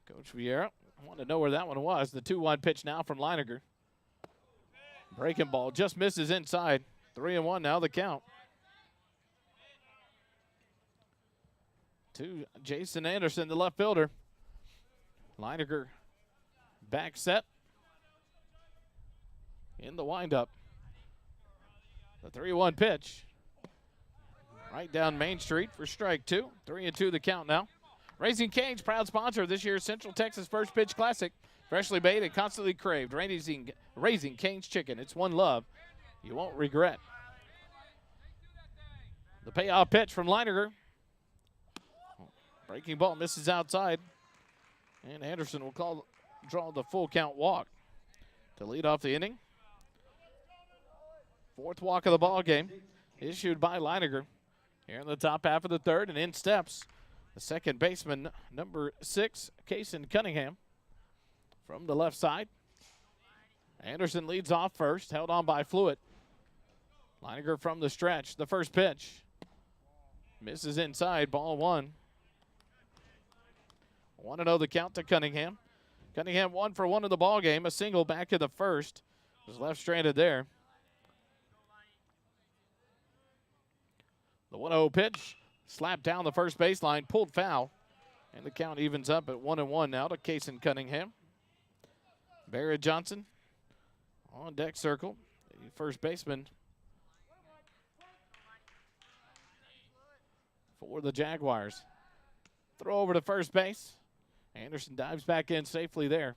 Coach Vieira wanted to know where that one was. The 2-1 pitch now from Leininger. Breaking ball just misses inside. 3-1 now the count. To Jason Anderson, the left fielder. Leininger back set in the windup. The 3-1 pitch right down Main Street for strike 2. 3-2 the count now. Raising Cane's proud sponsor of this year's Central Texas First Pitch Classic. Freshly made and constantly craved. Raising Cane's chicken. It's one love you won't regret. The payoff pitch from Leininger. Breaking ball misses outside. And Anderson will draw the full count walk to lead off the inning. 4th walk of the ball game issued by Leininger. Here in the top half of the third, and in steps the second baseman, number 6, Kason Cunningham, from the left side. Anderson leads off first, held on by Fluid. Leininger from the stretch. The first pitch misses inside, ball 1. 1-0 the count to Cunningham. Cunningham 1 for 1 in the ball game. A single back in the first. Was left stranded there. The 1-0 pitch slapped down the first baseline, pulled foul, and the count evens up at 1-1 now to Kason Cunningham. Barrett Johnson on deck circle. The first baseman for the Jaguars. Throw over to first base. Anderson dives back in safely there.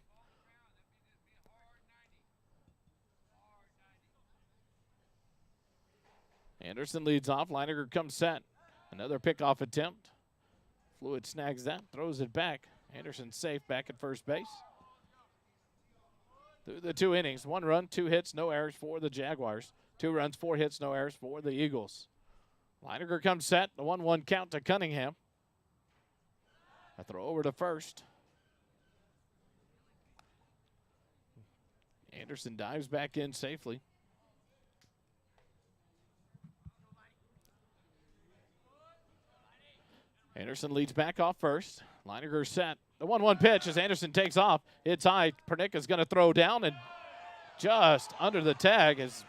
Anderson leads off. Leininger comes set. Another pickoff attempt. Fluid snags that, throws it back. Anderson safe back at first base. Through the 2 innings, 1 run, 2 hits, no errors for the Jaguars. 2 runs, 4 hits, no errors for the Eagles. Leininger comes set. The 1-1 count to Cunningham. A throw over to first. Anderson dives back in safely. Anderson leads back off first. Leininger set. The 1-1 pitch as Anderson takes off. It's high. Pernicka's going to throw down and just under the tag. Is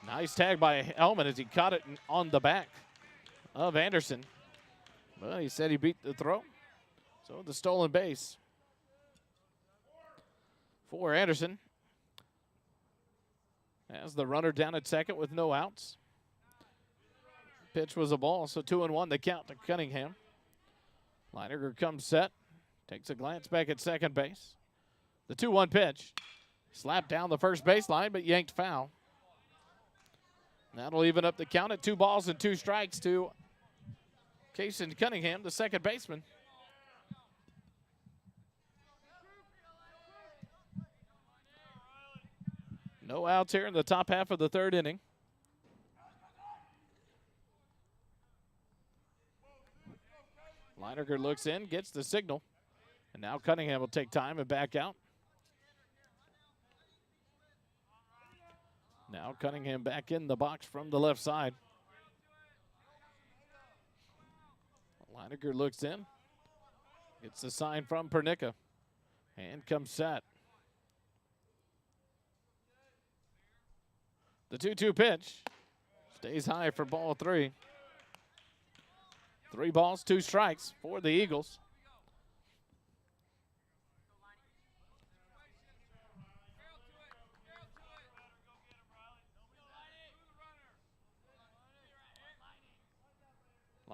nice tag by Hellman as he caught it on the back of Anderson. Well, he said he beat the throw. So the stolen base for Anderson. As the runner down at second with no outs. Pitch was a ball, so 2-1 the count to Cunningham. Leininger comes set, takes a glance back at second base. The 2-1 pitch slapped down the first baseline, but yanked foul. That'll even up the count at 2 balls and 2 strikes to Kason Cunningham, the second baseman. No outs here in the top half of the third inning. Leininger looks in, gets the signal, and now Cunningham will take time and back out. Now Cunningham back in the box from the left side. Leininger looks in, gets the sign from Pernicka, and comes set. The 2-2 pitch stays high for ball 3. 3 balls, 2 strikes for the Eagles.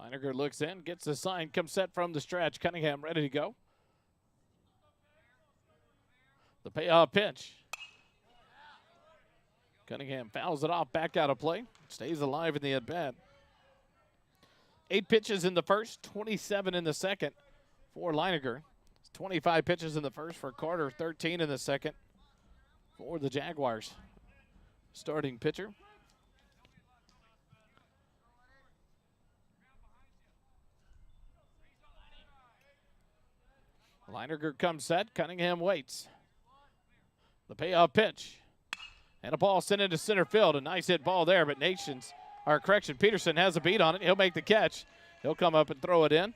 Leininger looks in, gets the sign, comes set from the stretch. Cunningham ready to go. The payoff pitch. Cunningham fouls it off, back out of play. Stays alive in the at-bat. 8 pitches in the first, 27 in the second for Leininger. 25 pitches in the first for Carter, 13 in the second for the Jaguars. Starting pitcher. Leininger comes set, Cunningham waits. The payoff pitch. And a ball sent into center field. A nice hit ball there, but Peterson has a beat on it. He'll make the catch. He'll come up and throw it in.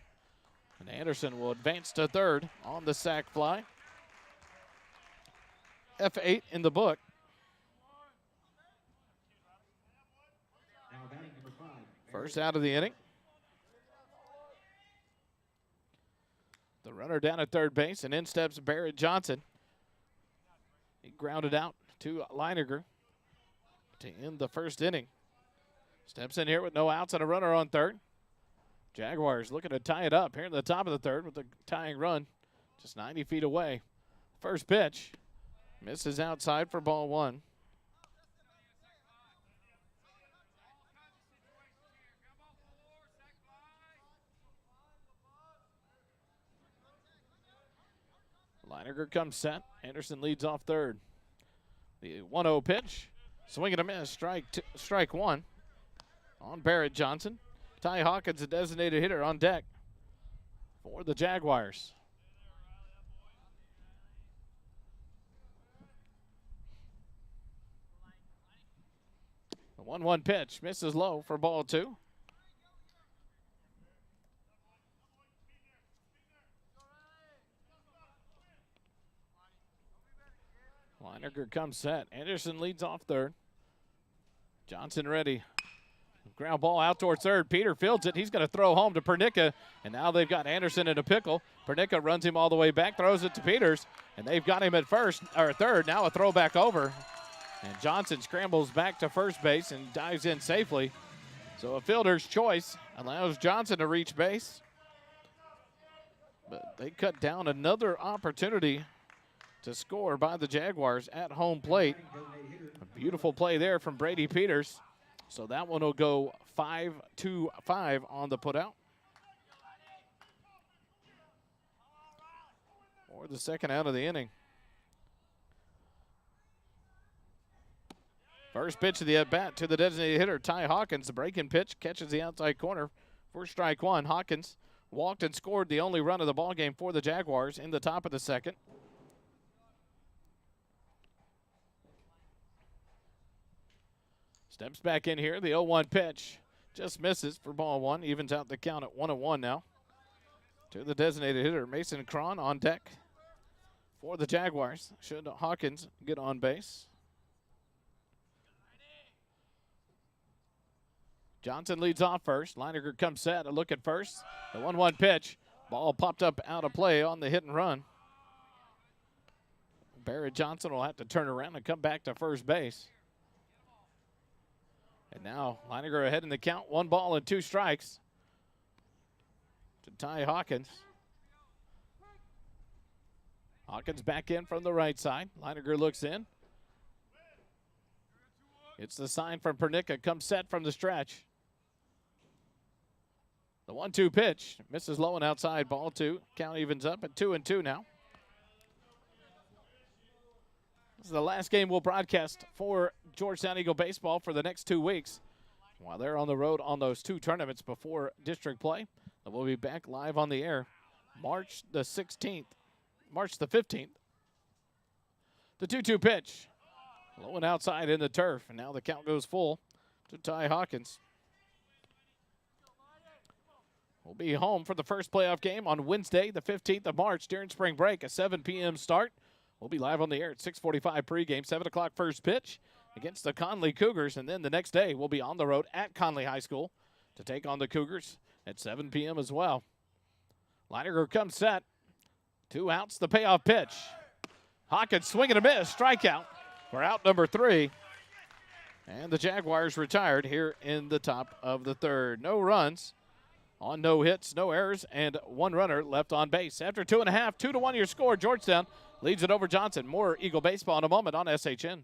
And Anderson will advance to third on the sac fly. F8 in the book. Now batting number 5. First out of the inning. The runner down at third base, and in steps Barrett Johnson. He grounded out to Leininger to end the first inning. Steps in here with no outs and a runner on third. Jaguars looking to tie it up here in the top of the third with the tying run just 90 feet away. First pitch misses outside for ball 1. Leininger comes set. Anderson leads off third. The 1-0 pitch. Swing and a miss. Strike 1 on Barrett Johnson. Ty Hawkins, a designated hitter, on deck for the Jaguars. The 1-1 pitch misses low for ball 2. Leininger comes set. Anderson leads off third. Johnson ready. Ground ball out towards third. Peter fields it. He's going to throw home to Pernicka. And now they've got Anderson in a pickle. Pernicka runs him all the way back, throws it to Peters. And they've got him at third. Now a throw back over. And Johnson scrambles back to first base and dives in safely. So a fielder's choice allows Johnson to reach base. But they cut down another opportunity to score by the Jaguars at home plate. A beautiful play there from Brady Peters. So that one will go 5-5 on the putout. Or the second out of the inning. First pitch of the at-bat to the designated hitter, Ty Hawkins. The breaking pitch catches the outside corner for strike 1. Hawkins walked and scored the only run of the ballgame for the Jaguars in the top of the second. Steps back in here. The 0-1 pitch just misses for ball 1. Evens out the count at 1-1 now. To the designated hitter, Mason Cron on deck for the Jaguars. Should Hawkins get on base. Johnson leads off first. Leininger comes set. A look at first. The 1-1 pitch. Ball popped up out of play on the hit and run. Barrett Johnson will have to turn around and come back to first base. And now Leininger ahead in the count. 1 ball and 2 strikes to Ty Hawkins. Hawkins back in from the right side. Leininger looks in. It's the sign from Pernicka. Comes set from the stretch. The 1-2 pitch misses low and outside. Ball 2. Count evens up at 2-2 now. This is the last game we'll broadcast for Georgetown Eagle baseball for the next 2 weeks while they're on the road on those 2 tournaments before district play. And we'll be back live on the air March the 15th. The 2-2 pitch. Low and outside in the turf. And now the count goes full to Ty Hawkins. We'll be home for the first playoff game on Wednesday, the 15th of March during spring break, a 7 p.m. start. We'll be live on the air at 6:45 pregame, 7 o'clock first pitch against the Conley Cougars. And then the next day, we'll be on the road at Conley High School to take on the Cougars at 7 p.m. as well. Leininger comes set. 2 outs, the payoff pitch. Hawkins swing and a miss, strikeout for out number 3. And the Jaguars retired here in the top of the third. No runs on no hits, no errors, and 1 runner left on base. After 2.5, 2-1 your score. Georgetown leads it over Johnson. More Eagle baseball in a moment on SHN.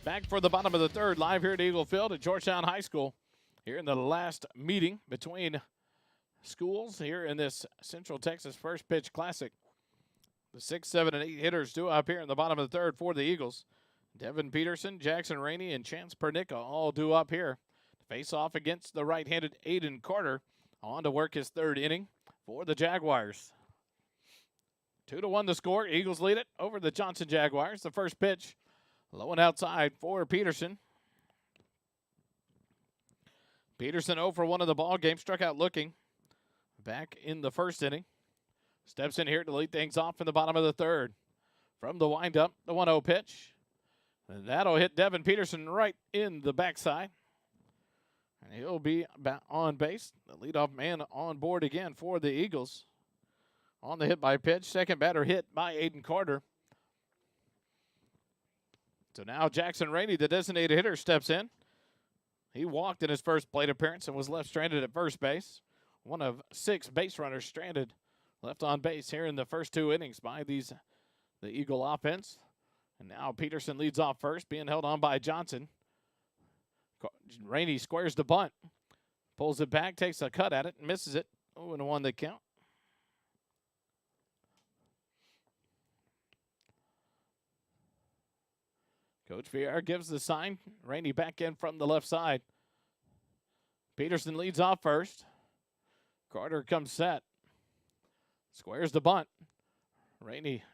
Back for the bottom of the third, live here at Eagle Field at Georgetown High School. Here in the last meeting between schools here in this Central Texas First Pitch Classic. The 6, 7, and 8 hitters due up here in the bottom of the third for the Eagles. Devin Peterson, Jackson Rainey, and Chance Pernica all due up here to face off against the right-handed Aiden Carter on to work his third inning for the Jaguars. 2-1 the score. Eagles lead it over the Johnson Jaguars. The first pitch low and outside for Peterson. Peterson 0 for 1 of the ball game. Struck out looking back in the first inning. Steps in here to lead things off in the bottom of the third. From the windup, the 1-0 pitch. And that'll hit Devin Peterson right in the backside. And he'll be back on base. The leadoff man on board again for the Eagles. On the hit by pitch. Second batter hit by Aiden Carter. So now Jackson Rainey, the designated hitter, steps in. He walked in his first plate appearance and was left stranded at first base. One of 6 base runners stranded left on base here in the first 2 innings by the Eagle offense. And now Peterson leads off first, being held on by Johnson. Rainey squares the bunt. Pulls it back, takes a cut at it, and misses it. 0-1 the count. Coach Vieira gives the sign. Rainey back in from the left side. Peterson leads off first. Carter comes set. Squares the bunt. Rainey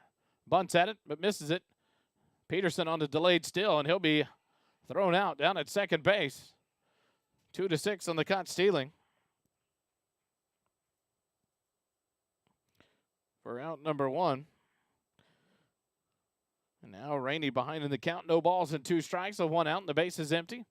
bunts at it, but misses it. Peterson on the delayed steal, and he'll be thrown out down at second base. 2-6 on the caught stealing. For out number 1. And now Rainey behind in the count. No balls and 2 strikes. 1 out, and the base is empty.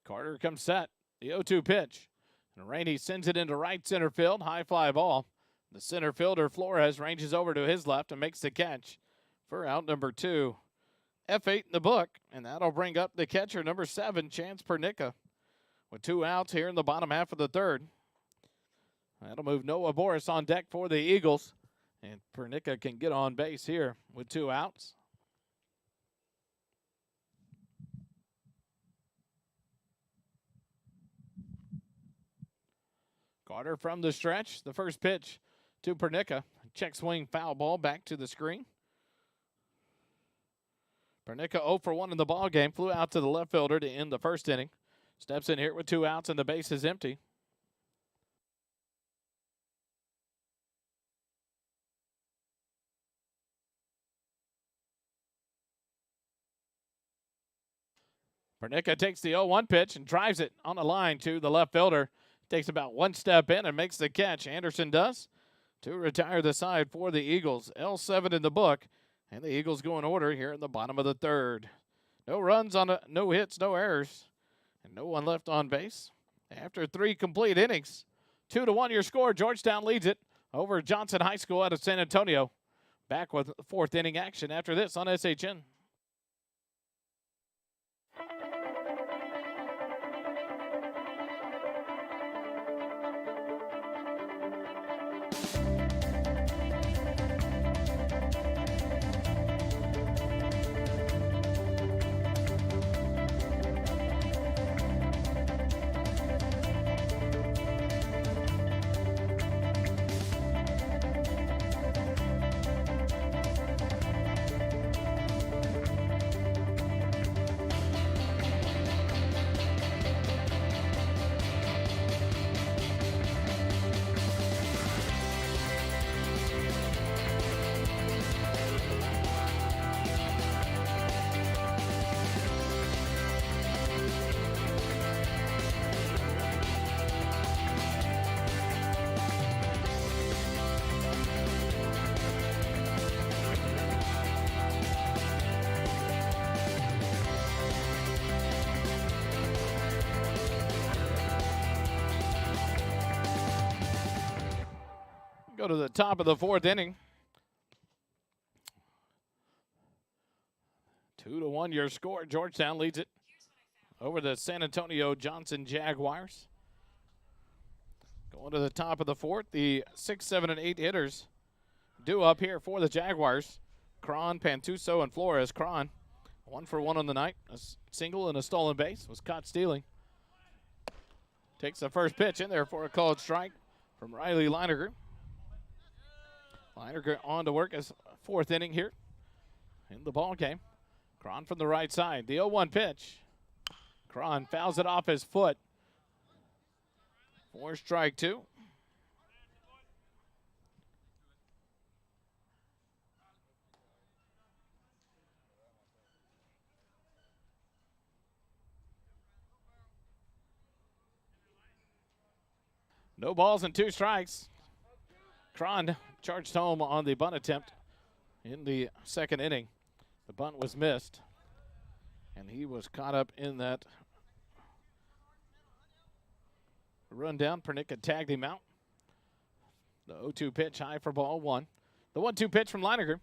Carter comes set. The 0-2 pitch. And Rainey sends it into right center field. High fly ball. The center fielder, Flores, ranges over to his left and makes the catch for out number 2. F8 in the book, and that'll bring up the catcher, number 7, Chance Pernica, with 2 outs here in the bottom half of the third. That'll move Noah Boris on deck for the Eagles, and Pernica can get on base here with 2 outs. Carter from the stretch. The first pitch to Pernica. Check swing foul ball back to the screen. Pernica 0 for 1 in the ball game. Flew out to the left fielder to end the first inning. Steps in here with 2 outs and the base is empty. Pernica takes the 0-1 pitch and drives it on the line to the left fielder. Takes about 1 step in and makes the catch. Anderson does to retire the side for the Eagles. L7 in the book, and the Eagles go in order here in the bottom of the third. No runs on no hits, no errors, and no one left on base. After 3 complete innings, 2-1 your score. Georgetown leads it over Johnson High School out of San Antonio. Back with fourth inning action after this on SHN. Go to the top of the fourth inning. 2-1 your score. Georgetown leads it over the San Antonio Johnson Jaguars. Going to the top of the fourth, the 6, 7, and 8 hitters due up here for the Jaguars. Cron, Pantuso, and Flores. Cron, 1 for 1 on the night. A single and a stolen base. Was caught stealing. Takes the first pitch in there for a called strike from Riley Leininger. Leininger on to work as fourth inning here in the ball game. Cron from the right side. The 0-1 pitch. Cron fouls it off his foot. For strike 2. No balls and 2 strikes. Cron charged home on the bunt attempt in the second inning. The bunt was missed, and he was caught up in that rundown. Pernica tagged him out. The 0-2 pitch, high for ball 1. The 1-2 pitch from Leininger.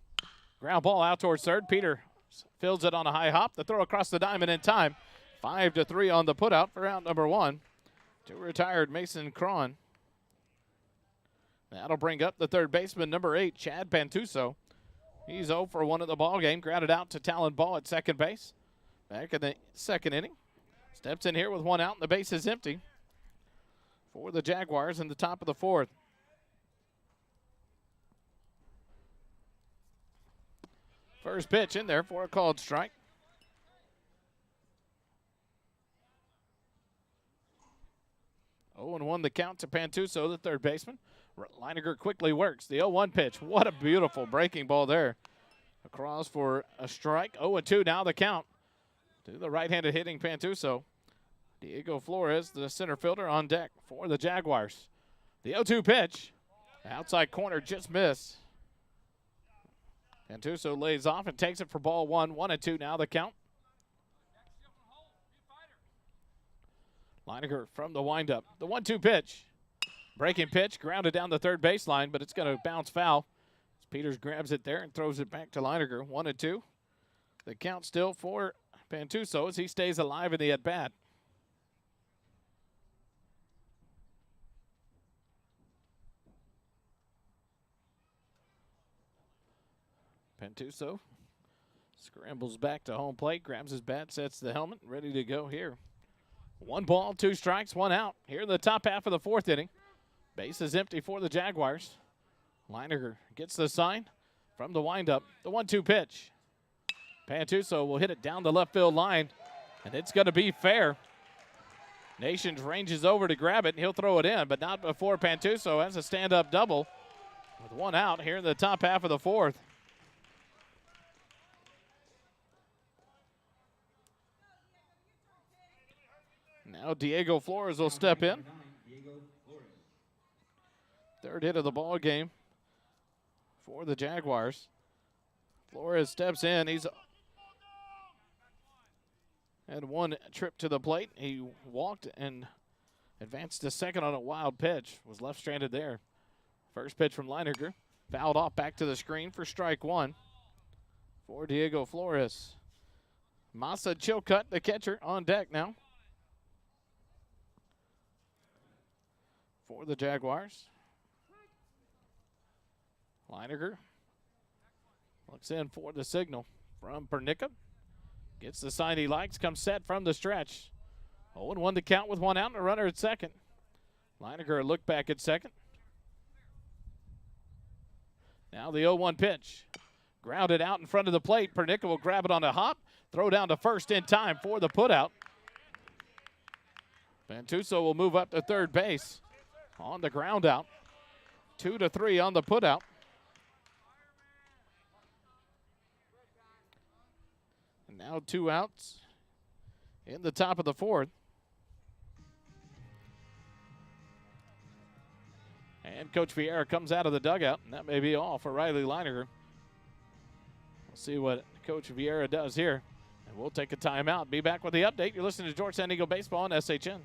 Ground ball out towards third. Peter fields it on a high hop. The throw across the diamond in time. 5-3 on the putout for out number 1 to retired Mason Cron. That'll bring up the third baseman, number 8, Chad Pantuso. He's 0 for 1 at the ball game. Grounded out to Talon Ball at second base. Back in the second inning. Steps in here with 1 out, and the base is empty for the Jaguars in the top of the fourth. First pitch in there for a called strike. Oh, and 1 the count to Pantuso, the third baseman. Leininger quickly works. The 0-1 pitch. What a beautiful breaking ball there. Across for a strike. 0-2 now the count to the right-handed hitting Pantuso. Diego Flores, the center fielder, on deck for the Jaguars. The 0-2 pitch. Outside corner just missed. Pantuso lays off and takes it for ball 1. 1-2 now the count. Leininger from the windup. The 1-2 pitch. Breaking pitch, grounded down the third baseline, but it's going to bounce foul. Peters grabs it there and throws it back to Leininger. 1-2. The count still for Pantuso as he stays alive in the at-bat. Pantuso scrambles back to home plate, grabs his bat, sets the helmet, ready to go here. 1 ball, 2 strikes, 1 out. Here in the top half of the fourth inning. Base is empty for the Jaguars. Leininger gets the sign from the windup. The 1-2 pitch. Pantuso will hit it down the left field line, and it's going to be fair. Nations ranges over to grab it, and he'll throw it in, but not before Pantuso has a stand-up double with 1 out here in the top half of the fourth. Now Diego Flores will step in. Third hit of the ball game for the Jaguars. Flores steps in. He's had 1 trip to the plate. He walked and advanced to second on a wild pitch. Was left stranded there. First pitch from Leininger. Fouled off back to the screen for strike one for Diego Flores. Masa Chilcutt, the catcher, on deck now for the Jaguars. Leininger looks in for the signal from Pernica. Gets the sign he likes, comes set from the stretch. 0-1 to count with one out and a runner at second. Leininger a look back at second. Now the 0-1 pitch. Grounded out in front of the plate. Pernica will grab it on a hop. Throw down to first in time for the putout. Pantuso will move up to third base on the ground out. 2-3 on the putout. And now 2 outs in the top of the fourth. And Coach Vieira comes out of the dugout, and that may be all for Riley Leininger. We'll see what Coach Vieira does here. And we'll take a timeout. Be back with the update. You're listening to Georgetown Eagle Baseball on SHN.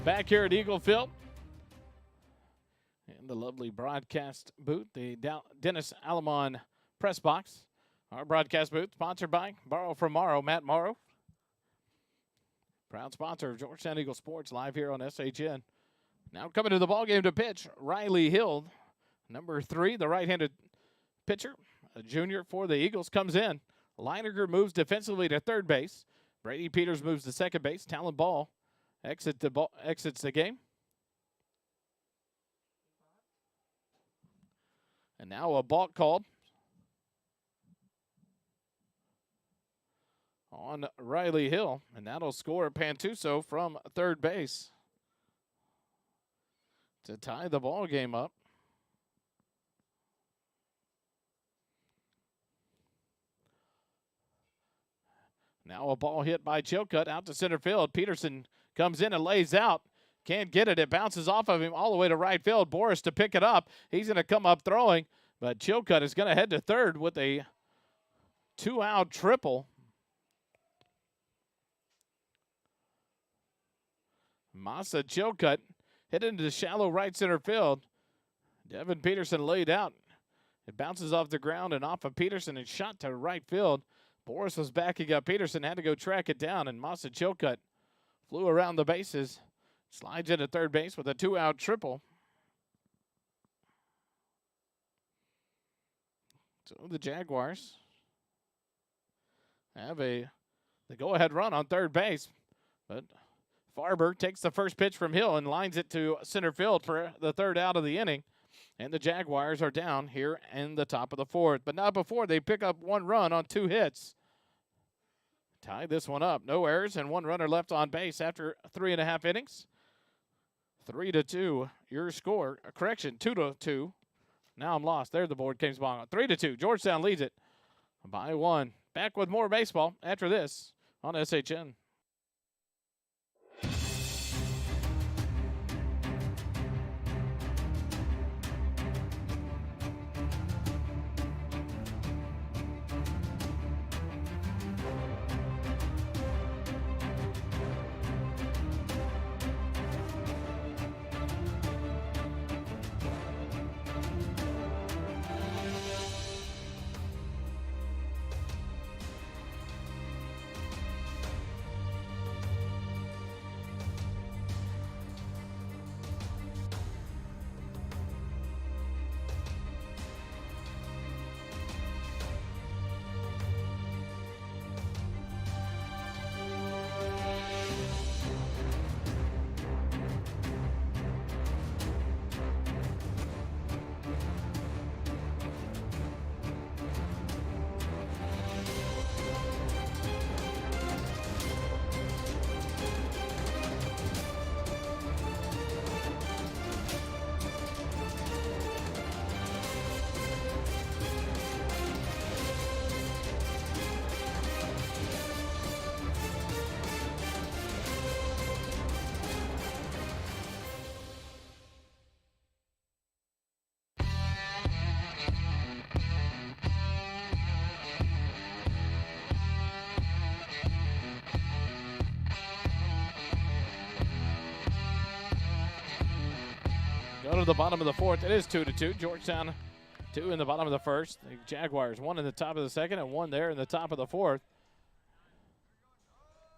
Back here at Eagle Field in the lovely broadcast booth, the Dennis Alamon press box. Our broadcast booth sponsored by Borrow from Morrow, Matt Morrow. Proud sponsor of Georgetown Eagle Sports, live here on SHN. Now coming to the ballgame to pitch, Riley Hill, number 3, the right-handed pitcher, a junior for the Eagles, comes in. Leininger moves defensively to third base. Brady Peters moves to second base. Talon Ball exits the game. And now a balk called on Riley Hill, and that'll score Pantuso from third base to tie the ball game up. Now a ball hit by Chilcutt out to center field. Peterson comes in and lays out. Can't get it. It bounces off of him all the way to right field. Boris to pick it up. He's going to come up throwing, but Chilcutt is going to head to third with a 2-out triple. Masa Chilcutt hit into the shallow right center field. Devin Peterson laid out. It bounces off the ground and off of Peterson and shot to right field. Boris was backing up Peterson, had to go track it down, and Masa Chilcutt flew around the bases, slides into third base with a 2-out triple. So the Jaguars have the go-ahead run on third base, but Farber takes the first pitch from Hill and lines it to center field for the third out of the inning. And the Jaguars are down here in the top of the fourth. But not before they pick up one run on 2 hits. Tie this one up. No errors and 1 runner left on base after 3.5 innings. 3-2, your score. Correction, 2-2. Now I'm lost. There the board came on. 3-2. Georgetown leads it by 1. Back with more baseball after this on SHN. Go to the bottom of the fourth. It is 2-2. Georgetown 2 in the bottom of the first. The Jaguars 1 in the top of the second and 1 there in the top of the fourth.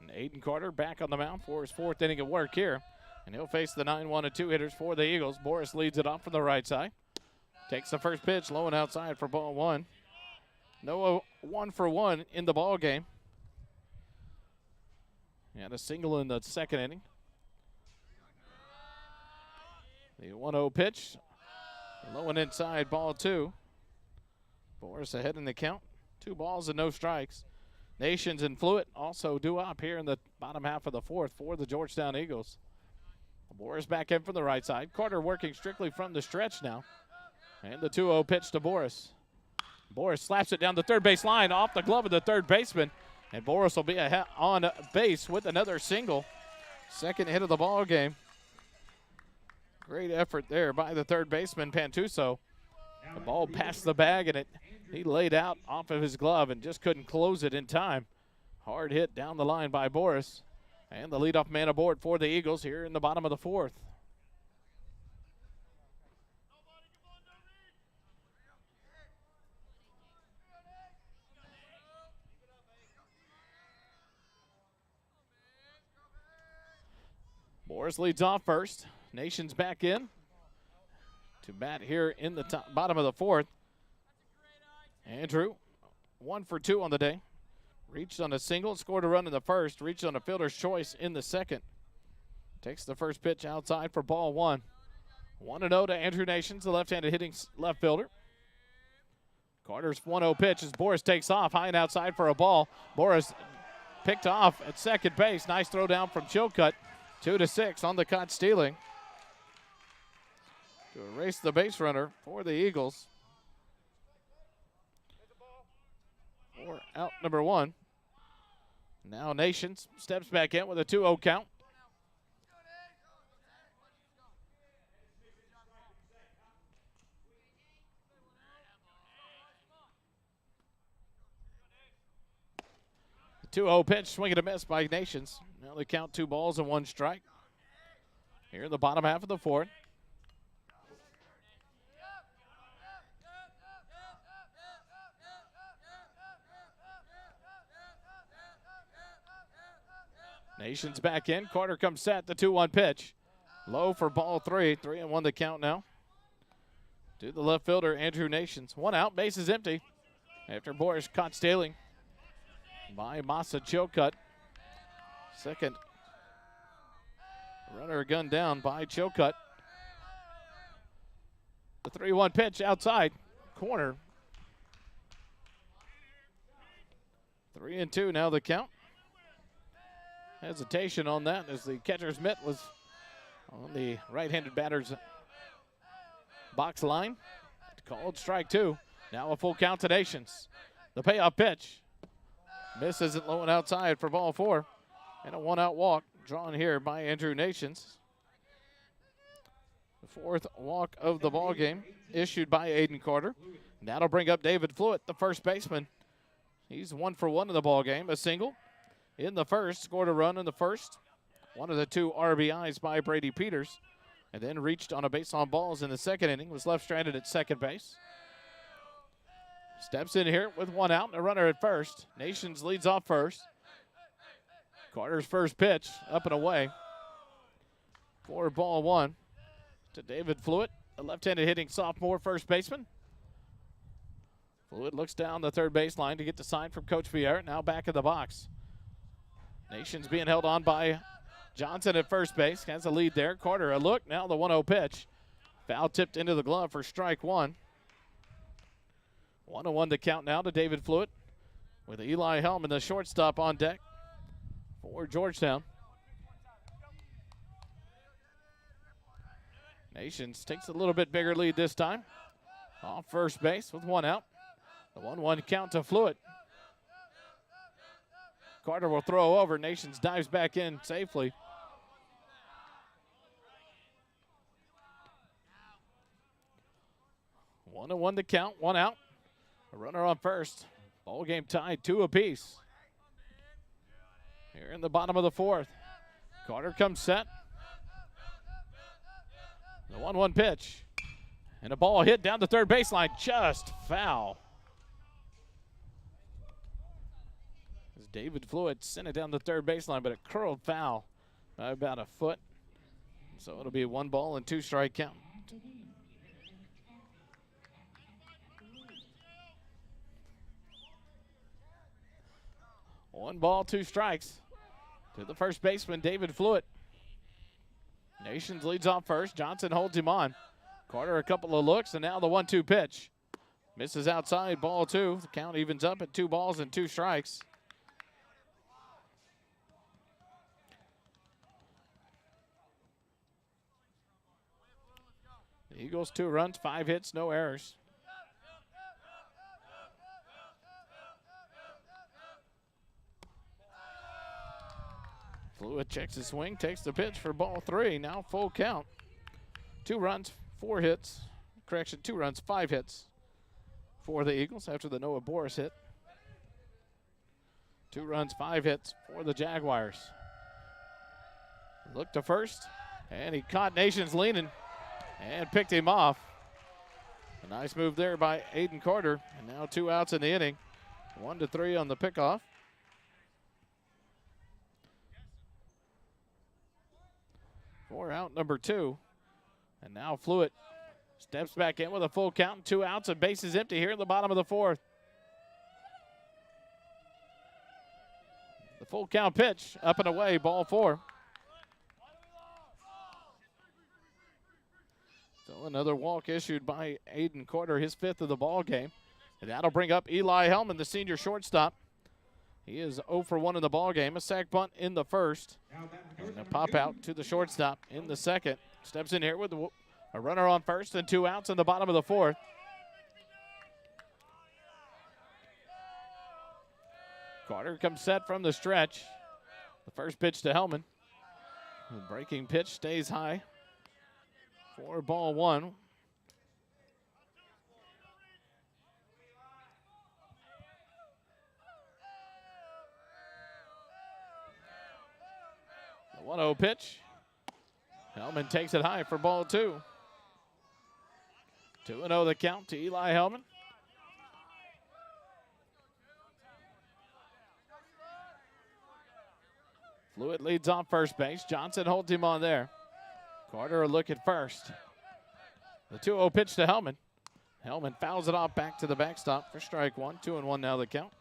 And Aiden Carter back on the mound for his 4th inning of work here. And he'll face the 9-1-2 hitters for the Eagles. Boris leads it off from the right side. Takes the first pitch, low and outside for ball 1. No 1-for-1 in the ball game. He had a single in the second inning. The 1-0 pitch, low and inside, ball 2. Boris ahead in the count. 2 balls and no strikes. Nations and Fluid also due up here in the bottom half of the fourth for the Georgetown Eagles. Boris back in from the right side. Carter working strictly from the stretch now. And the 2-0 pitch to Boris. Boris slaps it down the third base line off the glove of the third baseman. And Boris will be on base with another single. Second hit of the ball game. Great effort there by the third baseman, Pantuso. The ball passed the bag, and he laid out off of his glove and just couldn't close it in time. Hard hit down the line by Boris. And the leadoff man aboard for the Eagles here in the bottom of the fourth. Boris leads off first. Nations back in to bat here in the bottom of the fourth. Andrew, 1 for 2 on the day. Reached on a single, scored a run in the first, reached on a fielder's choice in the second. Takes the first pitch outside for ball 1. 1-0 to Andrew Nations, the left-handed hitting left fielder. Carter's 1-0 pitch as Boris takes off, high and outside for a ball. Boris picked off at second base. Nice throw down from Chilcutt. 2-6 on the cut stealing. To erase the base runner for the Eagles. For out number 1. Now Nations steps back in with a 2-0 count. The 2-0 pitch, swing and a miss by Nations. Now they count 2 balls and 1 strike. Here in the bottom half of the fourth. Nations back in. Carter comes set. The 2-1 pitch. Low for ball 3. 3-1 the count now. To the left fielder, Andrew Nations. 1 out. Base is empty. After Boris caught stealing by Masa Chilcutt. Second runner gunned down by Chilcutt. The 3-1 pitch outside corner. 3-2 now the count. Hesitation on that as the catcher's mitt was on the right-handed batter's box line. Called strike 2. Now a full count to Nations. The payoff pitch. Misses it low and outside for ball 4. And a 1-out walk drawn here by Andrew Nations. The 4th walk of the ball game issued by Aiden Carter. And that'll bring up David Flewitt, the first baseman. He's 1 for 1 in the ball game. A single in the first, scored a run in the first. One of the 2 RBIs by Brady Peters. And then reached on a base on balls in the second inning. Was left stranded at second base. Steps in here with 1 out and a runner at first. Nations leads off first. Carter's first pitch up and away. For ball 1 to David Flewitt, a left-handed hitting sophomore first baseman. Flewitt looks down the third baseline to get the sign from Coach Vieira. Now back in the box. Nations being held on by Johnson at first base. Has a lead there. Carter a look. Now the 1-0 pitch. Foul tipped into the glove for strike 1. 1-1 to count now to David Flewitt with Eli Hellman, the shortstop, on deck for Georgetown. Nations takes a little bit bigger lead this time. Off first base with 1 out. The 1-1 count to Flewitt. Carter will throw over. Nations dives back in safely. One and 1 to count, 1 out. A runner on first. Ball game tied 2 apiece. Here in the bottom of the 4th. Carter comes set. The 1-1 pitch. And a ball hit down the third baseline, just foul. As David Flewitt sent it down the third baseline, but it curled foul by about a foot. So it'll be a 1 ball and 2 strike count. One ball, 2 strikes to the first baseman, David Flewitt. Nations leads off first. Johnson holds him on. Carter a couple of looks, and now the 1-2 pitch. Misses outside, ball 2. The count evens up at 2 balls and 2 strikes. The Eagles 2 runs, 5 hits, no errors. Flewitt checks his swing, takes the pitch for ball 3. Now full count. 2 runs, 4 hits. Correction, 2 runs, 5 hits for the Eagles after the Noah Boris hit. 2 runs, 5 hits for the Jaguars. Look to first, and he caught Nations leaning and picked him off. A nice move there by Aiden Carter, and now 2 outs in the inning. 1-3 on the pickoff. For out number 2. And now Flewitt steps back in with a full count and 2 outs and bases empty here in the bottom of the 4th. The full count pitch up and away, ball 4. So another walk issued by Aiden Carter, his 5th of the ball game. And that'll bring up Eli Hellman, the senior shortstop. He is 0 for 1 in the ball game. A sac bunt in the first. And a pop out to the shortstop in the second. Steps in here with a runner on first and 2 outs in the bottom of the 4th. Carter comes set from the stretch. The first pitch to Hellman. The breaking pitch stays high for ball 1. The 1-0 pitch. Hellman takes it high for ball 2. 2-0 the count to Eli Hellman. Flewitt leads off first base. Johnson holds him on there. Carter a look at first. The 2-0 pitch to Hellman. Hellman fouls it off back to the backstop for strike 1. 2-1 now the count.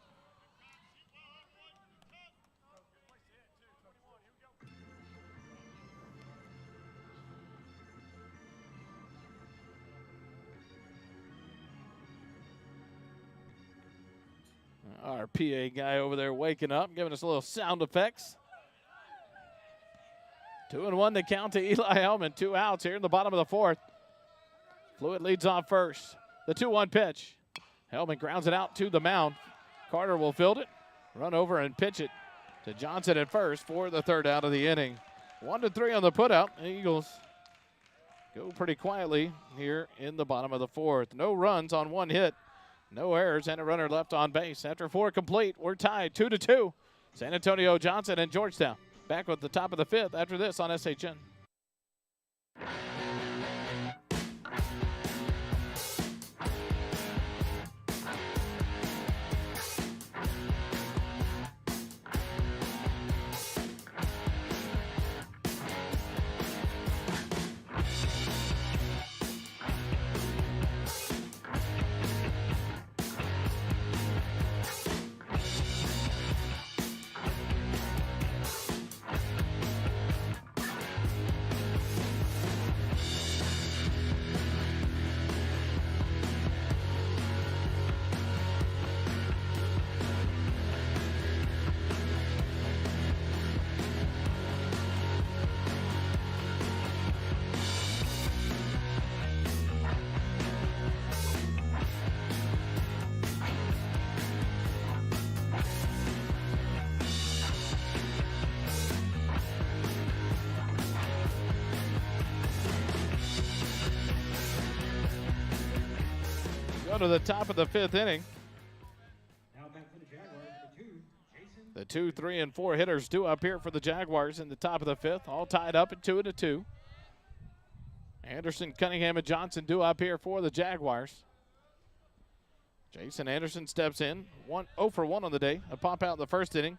Our PA guy over there waking up, giving us a little sound effects. 2-1 to count to Eli Hellman. 2 outs here in the bottom of the fourth. Fluid leads off first. The 2-1 pitch. Hellman grounds it out to the mound. Carter will field it, run over and pitch it to Johnson at first for the 3rd out of the inning. 1-3 on the putout. The Eagles go pretty quietly here in the bottom of the fourth. No runs on 1 hit, no errors, and a runner left on base. After 4 complete, we're tied 2-2. San Antonio Johnson and Georgetown. Back with the top of the 5th after this on SHN. To the top of the 5th inning. Now back for the Jaguars, the 2, Jason. The 2, 3, and 4 hitters due up here for the Jaguars in the top of the 5th, all tied up at 2-2. Anderson, Cunningham, and Johnson due up here for the Jaguars. Jason Anderson steps in, 0 for 1 on the day. A pop out in the 1st inning,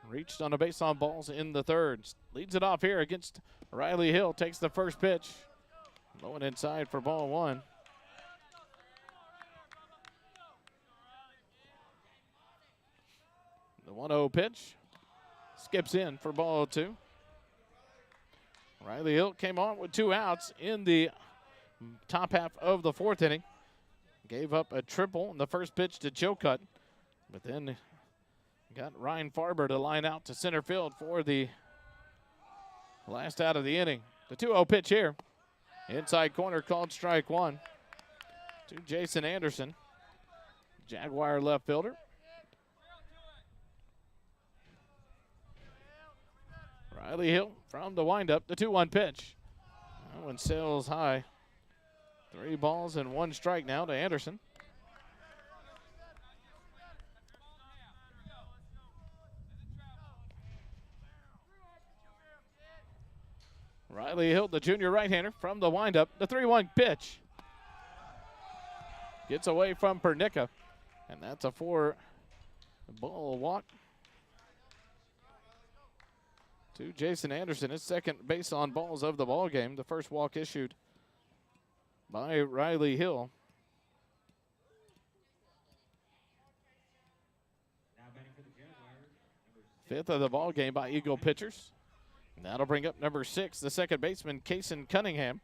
reached on a base on balls in the 3rd. Leads it off here against Riley Hill, takes the first pitch. Low and inside for ball 1. The 1-0 pitch skips in for ball 2. Riley Hill came on with 2 outs in the top half of the 4th inning. Gave up a triple in the first pitch to Chilcutt, but then got Ryan Farber to line out to center field for the last out of the inning. The 2-0 pitch here. Inside corner called strike 1 to Jason Anderson, Jaguar left fielder. Riley Hill from the windup, the 2-1 pitch. That one sails high. 3 balls and 1 strike now to Anderson. Riley Hill, the junior right-hander from the windup, the 3-1 pitch. Gets away from Pernica, and that's a 4-ball walk to Jason Anderson, his 2nd base on balls of the ball game. The first walk issued by Riley Hill. Now batting for the Jaguars, Fifth of the ball game by Eagle pitchers. And that'll bring up number 6, the second baseman, Kason Cunningham.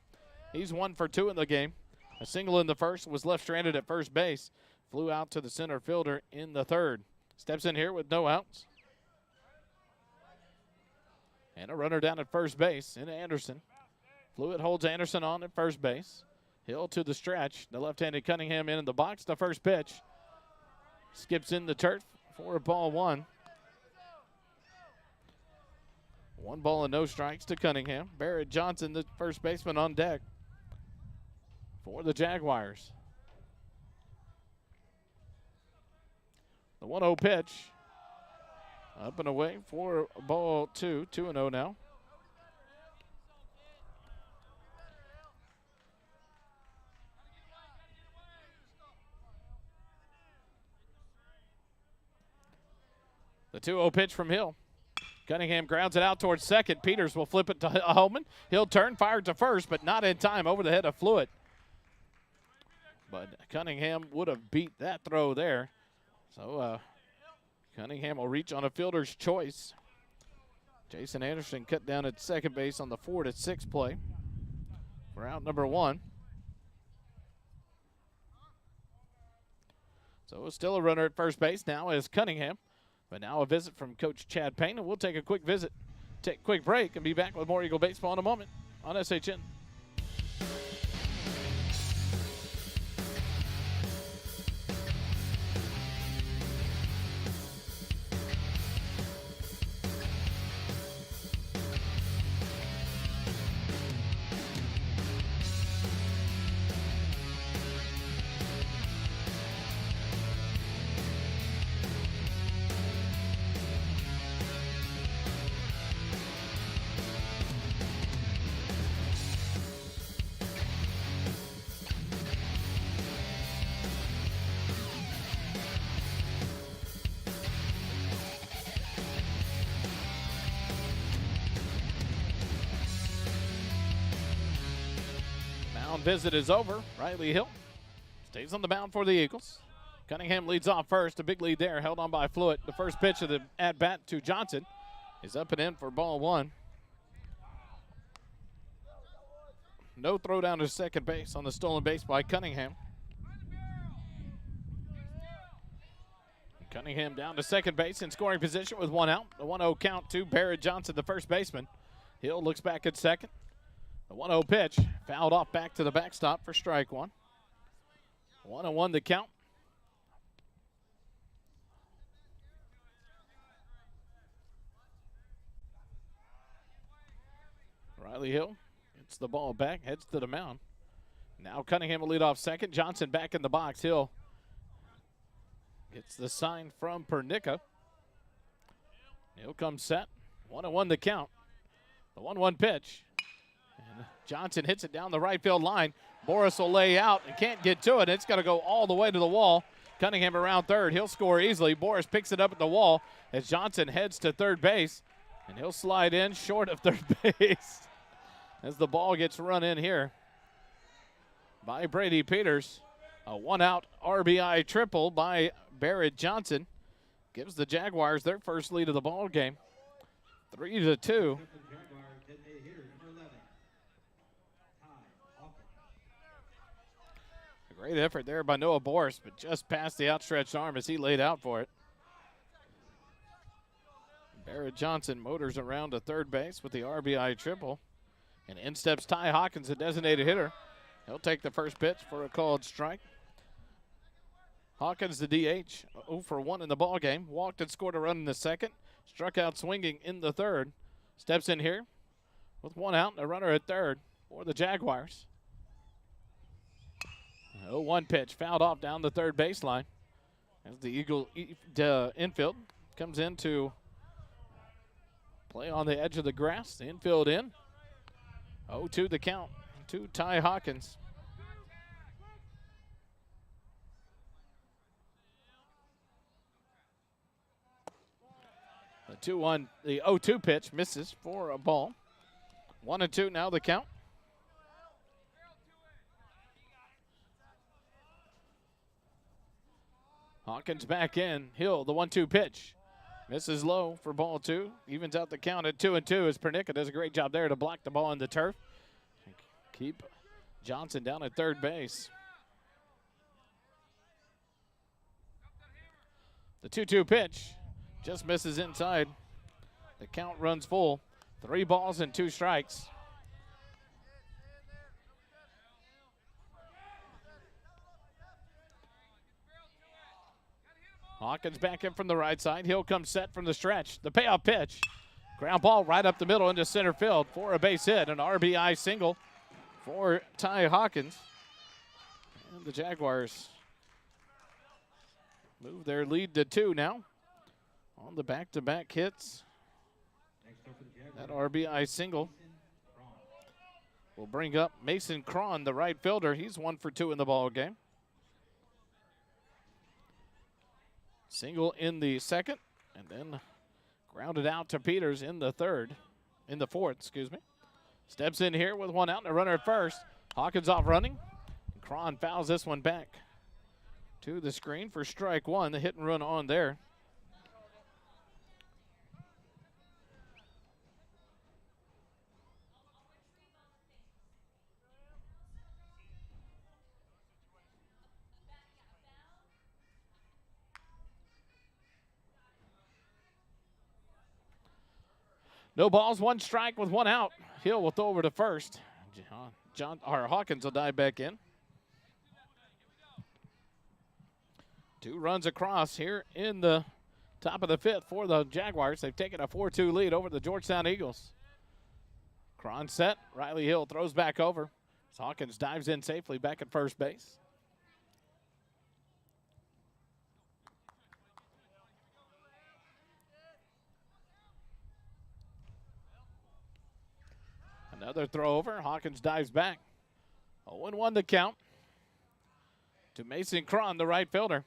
He's 1 for 2 in the game. A single in the first, was left stranded at first base. Flew out to the center fielder in the 3rd. Steps in here with no outs. And a runner down at first base in Anderson. Fluid holds Anderson on at first base. Hill to the stretch. The left-handed Cunningham in the box. The first pitch. Skips in the turf for ball 1. 1 ball and no strikes to Cunningham. Barrett Johnson, the first baseman, on deck for the Jaguars. The 1-0 pitch. Up and away for ball 2. 2-0 now. The 2-0 pitch from Hill. Cunningham grounds it out towards second. Peters will flip it to Hellman. He'll turn, fired to first, but not in time, over the head of Fluid. But Cunningham would have beat that throw there. So Cunningham will reach on a fielder's choice. Jason Anderson cut down at second base on the 4-6 play for out number 1. So still a runner at first base now is Cunningham. But now a visit from Coach Chad Payne, and we'll take a quick break, and be back with more Eagle Baseball in a moment on SHN. Visit is over. Riley Hill stays on the mound for the Eagles. Cunningham leads off first. A big lead there, held on by Fluitt. The first pitch of the at-bat to Johnson is up and in for ball one. No throw down to second base on the stolen base by Cunningham. Cunningham down to second base in scoring position with one out. The 1-0 count to Barrett Johnson, the first baseman. Hill looks back at second. The 1-0 pitch, fouled off back to the backstop for strike one. 1-1 the count. Riley Hill gets the ball back, heads to the mound. Now Cunningham will lead off second. Johnson back in the box. Hill gets the sign from Pernica. Hill comes set. 1-1 the count. The 1-1 pitch. And Johnson hits it down the right field line. Boris will lay out and can't get to it. It's going to go all the way to the wall. Cunningham around third. He'll score easily. Boris picks it up at the wall as Johnson heads to third base. And he'll slide in short of third base as the ball gets run in here by Brady Peters. A one-out RBI triple by Barrett Johnson gives the Jaguars their first lead of the ball game, 3-2. A great effort there by Noah Boris, but just past the outstretched arm as he laid out for it. Barrett Johnson motors around to third base with the RBI triple. And in steps Ty Hawkins, the designated hitter. He'll take the first pitch for a called strike. Hawkins, the DH, 0 for 1 in the ball game. Walked and scored a run in the second. Struck out swinging in the third. Steps in here with one out and a runner at third for the Jaguars. 0-1 pitch, fouled off down the third baseline as the Eagle infield comes in to play on the edge of the grass. The infield in. 0-2 the count to Ty Hawkins. The 2-1, the 0-2 pitch misses for a ball. 1-2 now the count. Hawkins back in. Hill, the 1-2 pitch. Misses low for ball two. Evens out the count at 2-2 as Pernica does a great job there to block the ball in the turf. Keep Johnson down at third base. The 2-2 pitch just misses inside. The count runs full. 3 balls and 2 strikes. Hawkins back in from the right side. Hill comes set from the stretch. The payoff pitch. Ground ball right up the middle into center field for a base hit. An RBI single for Ty Hawkins. And the Jaguars move their lead to 2 now on the back-to-back hits. That RBI single will bring up Mason Cron, the right fielder. He's 1 for 2 in the ball game. Single in the second, and then grounded out to Peters in the fourth, excuse me. Steps in here with one out and a runner at first. Hawkins off running. Cron fouls this one back to the screen for strike one. The hit and run on there. No balls, one strike with one out. Hill will throw over to first. Hawkins will dive back in. 2 runs across here in the top of the 5th for the Jaguars. They've taken a 4-2 lead over the Georgetown Eagles. Cron set. Riley Hill throws back over. Hawkins dives in safely back at first base. Another throw over. Hawkins dives back. 0-1 the count to Mason Cron, the right fielder.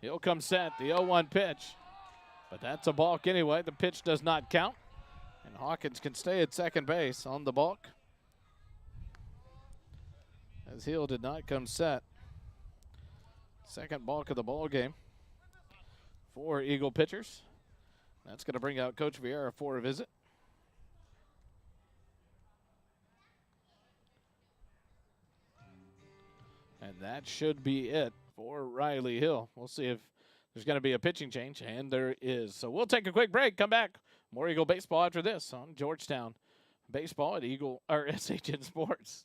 He'll come set. The 0-1 pitch. But that's a balk anyway. The pitch does not count. And Hawkins can stay at second base on the balk, as Hill did not come set. Second balk of the ball game for Eagle pitchers. That's going to bring out Coach Vieira for a visit. And that should be it for Riley Hill. We'll see if there's going to be a pitching change, and there is. So we'll take a quick break, come back. More Eagle baseball after this on Georgetown Baseball at Eagle or SHN Sports.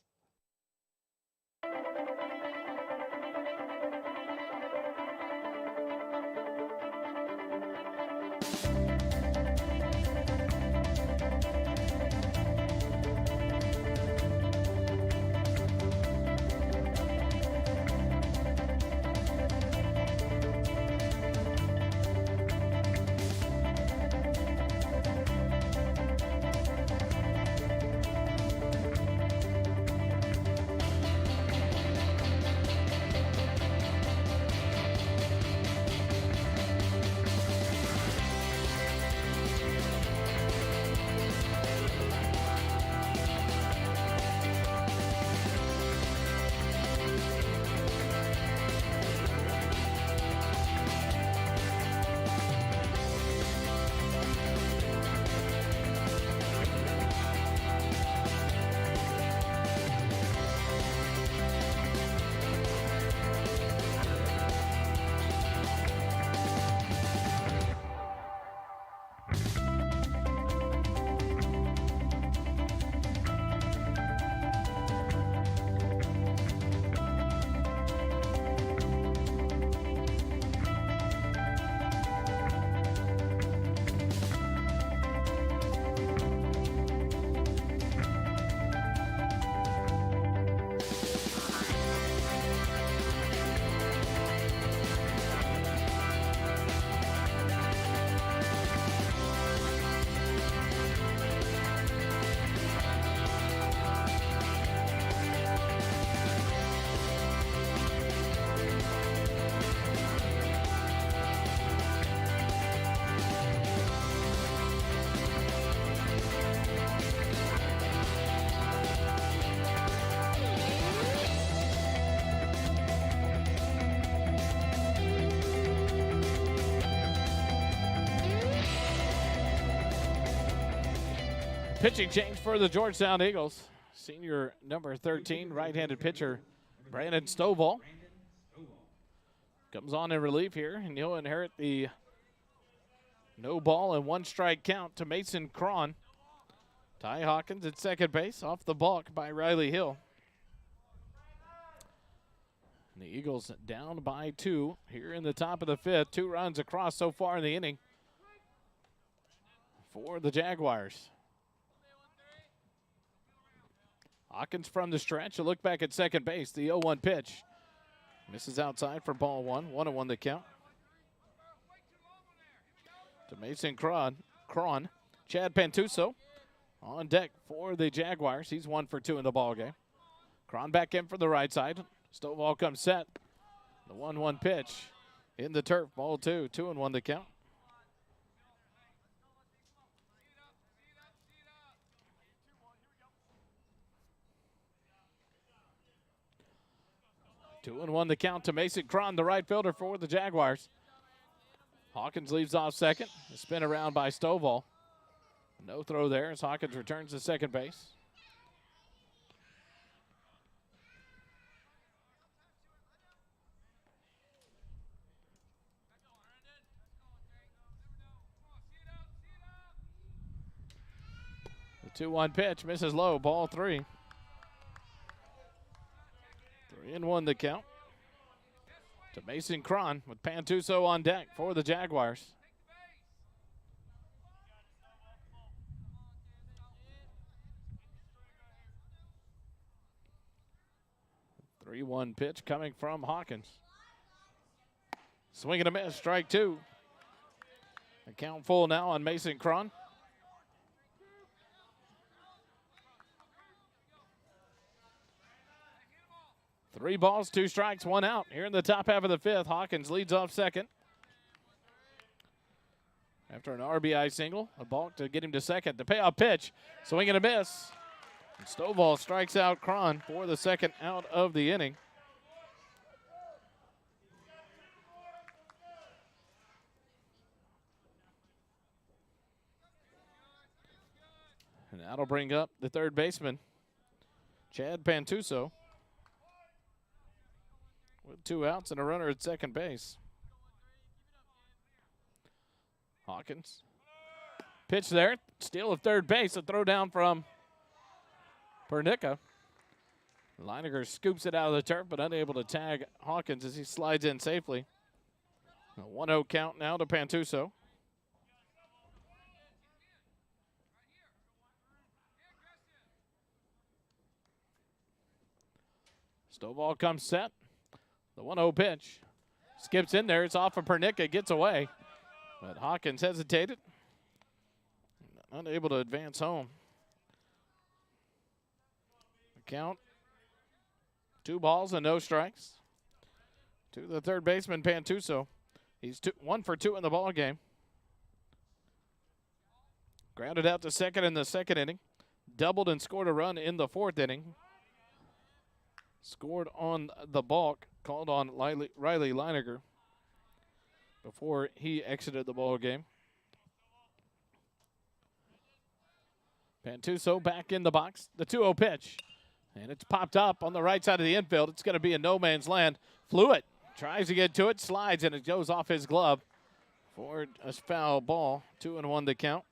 Pitching change for the Georgetown Eagles. Senior number 13, right-handed pitcher Brandon Stovall comes on in relief here, and he'll inherit the no ball and one strike count to Mason Cron. Ty Hawkins at second base, off the balk by Riley Hill. And the Eagles down by 2 here in the top of the 5th. 2 runs across so far in the inning for the Jaguars. Hawkins from the stretch. A look back at second base. The 0-1 pitch. Misses outside for ball 1. 1-1 the count. To Mason Cron. Chad Pantuso on deck for the Jaguars. He's 1 for 2 in the ball game. Cron back in for the right side. Stovall comes set. The 1-1 pitch in the turf. Ball 2. 2-1 the count. Two and 1 the count to Mason Cron, the right fielder for the Jaguars. Hawkins leaves off second. A spin around by Stovall. No throw there as Hawkins returns to second base. The 2-1 pitch misses low, ball 3. 3-1 the count to Mason Cron with Pantuso on deck for the Jaguars. The 3-1 pitch coming from Hawkins. Swing and a miss, strike 2. A count full now on Mason Cron. Three balls, 2 strikes, 1 out. Here in the top half of the 5th, Hawkins leads off second. After an RBI single, a balk to get him to second. The payoff pitch, swing and a miss. And Stovall strikes out Cron for the second out of the inning. And that'll bring up the third baseman, Chad Pantuso, with 2 outs and a runner at second base. Hawkins. Pitch there. Steal of third base. A throw down from Pernica. Leininger scoops it out of the turf, but unable to tag Hawkins as he slides in safely. A 1-0 count now to Pantuso. Stovall comes set. The 1-0 pitch. Skips in there. It's off of Pernica. Gets away. But Hawkins hesitated. Unable to advance home. The count. 2 balls and no strikes. To the third baseman, Pantuso. He's 1 for 2 in the ball game. Grounded out to second in the second inning. Doubled and scored a run in the 4th inning. Scored on the balk, called on Riley Leininger before he exited the ball game. Pantuso back in the box. The 2-0 pitch. And it's popped up on the right side of the infield. It's going to be in no man's land. Flewitt tries to get to it, slides, and it goes off his glove for a foul ball. 2-1 the count.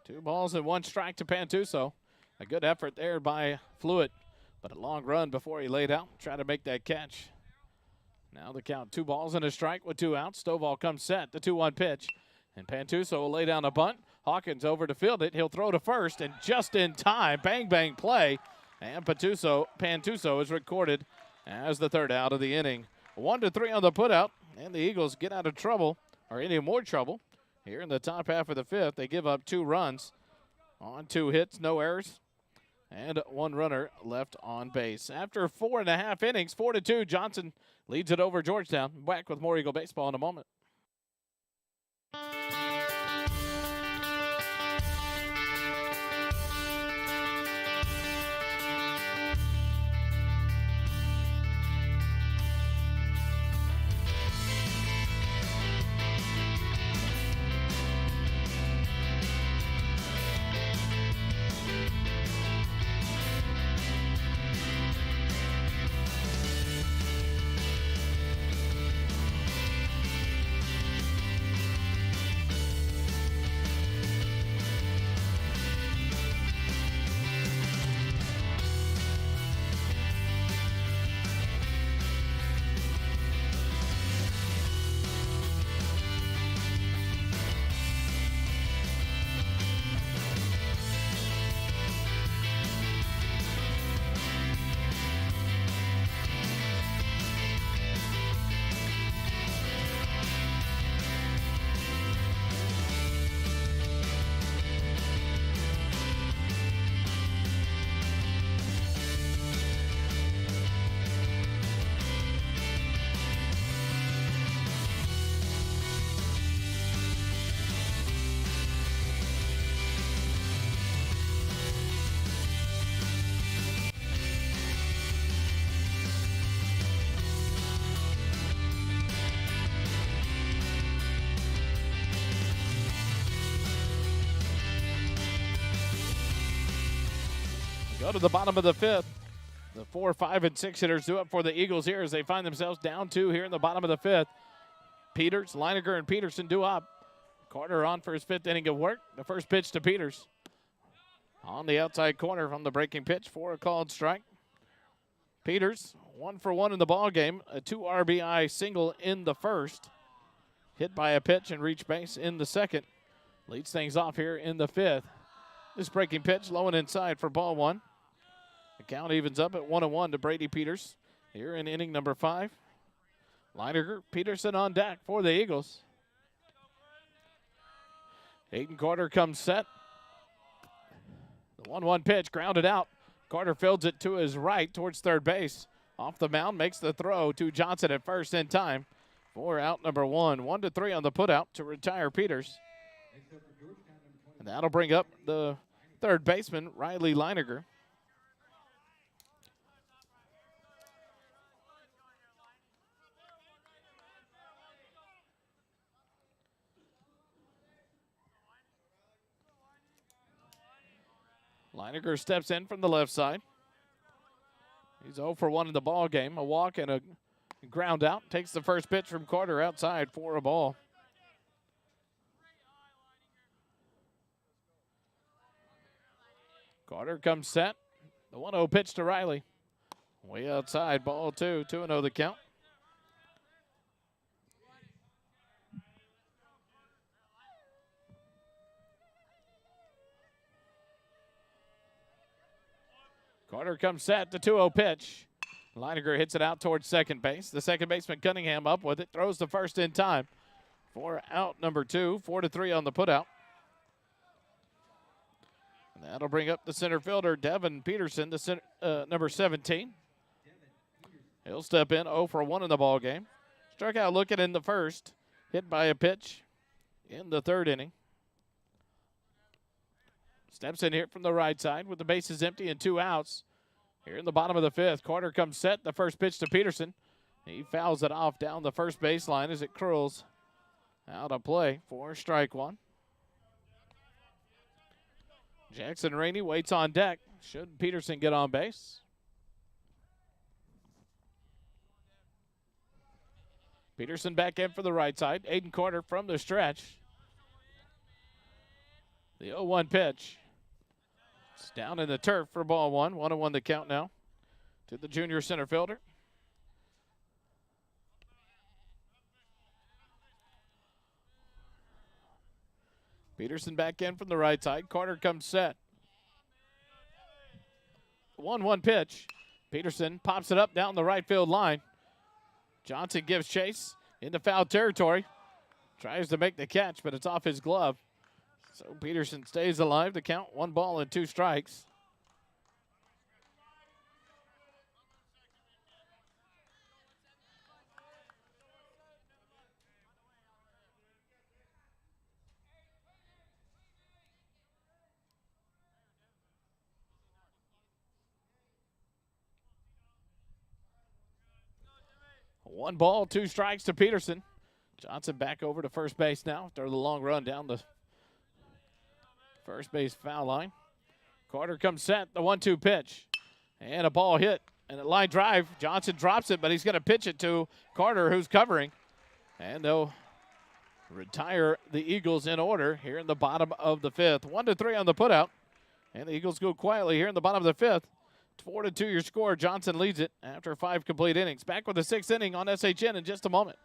Two balls and 1 strike to Pantuso. A good effort there by Flewitt, but a long run before he laid out. Try to make that catch. Now the count, 2 balls and a strike with 2 outs. Stovall comes set, the 2-1 pitch. And Pantuso will lay down a bunt. Hawkins over to field it. He'll throw to first, and just in time, bang, bang play. And Pantuso is recorded as the 3rd out of the inning. 1-3 on the putout, and the Eagles get out of trouble, or any more trouble. Here in the top half of the 5th, they give up 2 runs on 2 hits, no errors, and 1 runner left on base. After 4.5 innings, 4-2, Johnson leads it over Georgetown. Back with more Eagle baseball in a moment. Go to the bottom of the 5th. The 4, 5, and 6 hitters do it for the Eagles here as they find themselves down 2 here in the bottom of the 5th. Peters, Leininger, and Peterson do up. Carter on for his 5th inning of work. The first pitch to Peters. On the outside corner from the breaking pitch for a called strike. Peters, 1 for 1 in the ball game. A 2 RBI single in the first. Hit by a pitch and reached base in the second. Leads things off here in the 5th. This breaking pitch low and inside for ball 1. The count evens up at 1-1 to Brady Peters here in inning number 5. Leininger, Peterson on deck for the Eagles. Aiden Carter comes set. The 1-1 pitch grounded out. Carter fields it to his right towards third base. Off the mound, makes the throw to Johnson at first in time for out number 1. 1-3 on the putout to retire Peters. And that'll bring up the third baseman, Riley Leininger. Leininger steps in from the left side. He's 0 for 1 in the ball game. A walk and a ground out. Takes the first pitch from Carter outside for a ball. Carter comes set. The 1-0 pitch to Riley. Way outside, ball 2. 2-0 the count. Carter comes set, the 2-0 pitch. Leininger hits it out towards second base. The second baseman Cunningham up with it, throws the first in time for out number 2. 4-3 on the putout. And that'll bring up the center fielder, Devin Peterson, the center, number 17. He'll step in 0 for 1 in the ball game. Struck out looking in the first, hit by a pitch in the 3rd inning. Steps in here from the right side with the bases empty and 2 outs. Here in the bottom of the 5th, Carter comes set. The first pitch to Peterson. He fouls it off down the first baseline as it curls out of play for strike 1. Jackson Rainey waits on deck. Should Peterson get on base? Peterson back in for the right side. Aiden Carter from the stretch. The 0-1 pitch. It's down in the turf for ball 1. 1-1 the count now to the junior center fielder. Peterson back in from the right side. Carter comes set. 1-1 pitch. Peterson pops it up down the right field line. Johnson gives chase into foul territory. Tries to make the catch, but it's off his glove. So Peterson stays alive to count 1 ball and 2 strikes. One ball, 2 strikes to Peterson. Johnson back over to first base now after the long run down the first base foul line. Carter comes set, the 1-2 pitch. And a ball hit and a line drive. Johnson drops it, but he's going to pitch it to Carter, who's covering. And they'll retire the Eagles in order here in the bottom of the 5th. 1-3 on the putout. And the Eagles go quietly here in the bottom of the 5th. 4-2 your score. Johnson leads it after 5 complete innings. Back with the 6th inning on SHN in just a moment.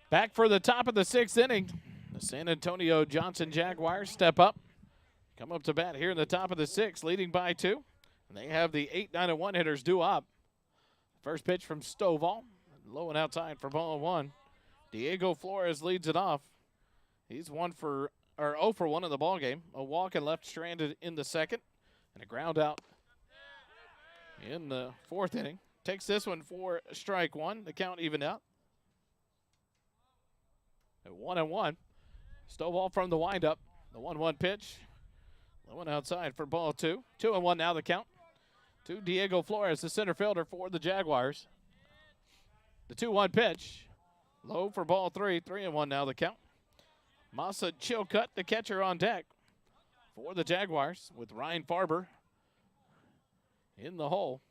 Back for the top of the 6th inning. The San Antonio Johnson Jaguars step up. Come up to bat here in the top of the 6th, leading by 2. And they have the 8, 9, and 1 hitters due up. First pitch from Stovall. Low and outside for ball 1. Diego Flores leads it off. He's 0 for 1 in the ball game. A walk and left stranded in the 2nd. And a ground out in the 4th inning. Takes this one for strike 1. The count even out. At 1-1. Stovall from the windup. The 1-1 pitch. Low and outside for ball 2. 2-1 now the count. To Diego Flores, the center fielder for the Jaguars. The 2-1 pitch. Low for ball 3. 3-1 now the count. Masa Chilcutt, the catcher on deck for the Jaguars with Ryan Farber in the hole.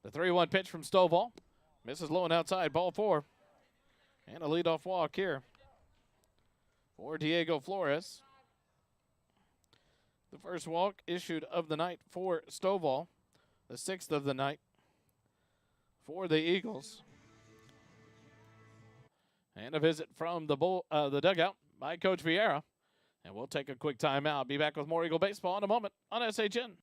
The 3-1 pitch from Stovall. Misses low and outside, ball 4. And a leadoff walk here for Diego Flores. The first walk issued of the night for Stovall. The 6th of the night for the Eagles. And a visit from the dugout by Coach Vieira. And we'll take a quick timeout. Be back with more Eagle baseball in a moment on SHN.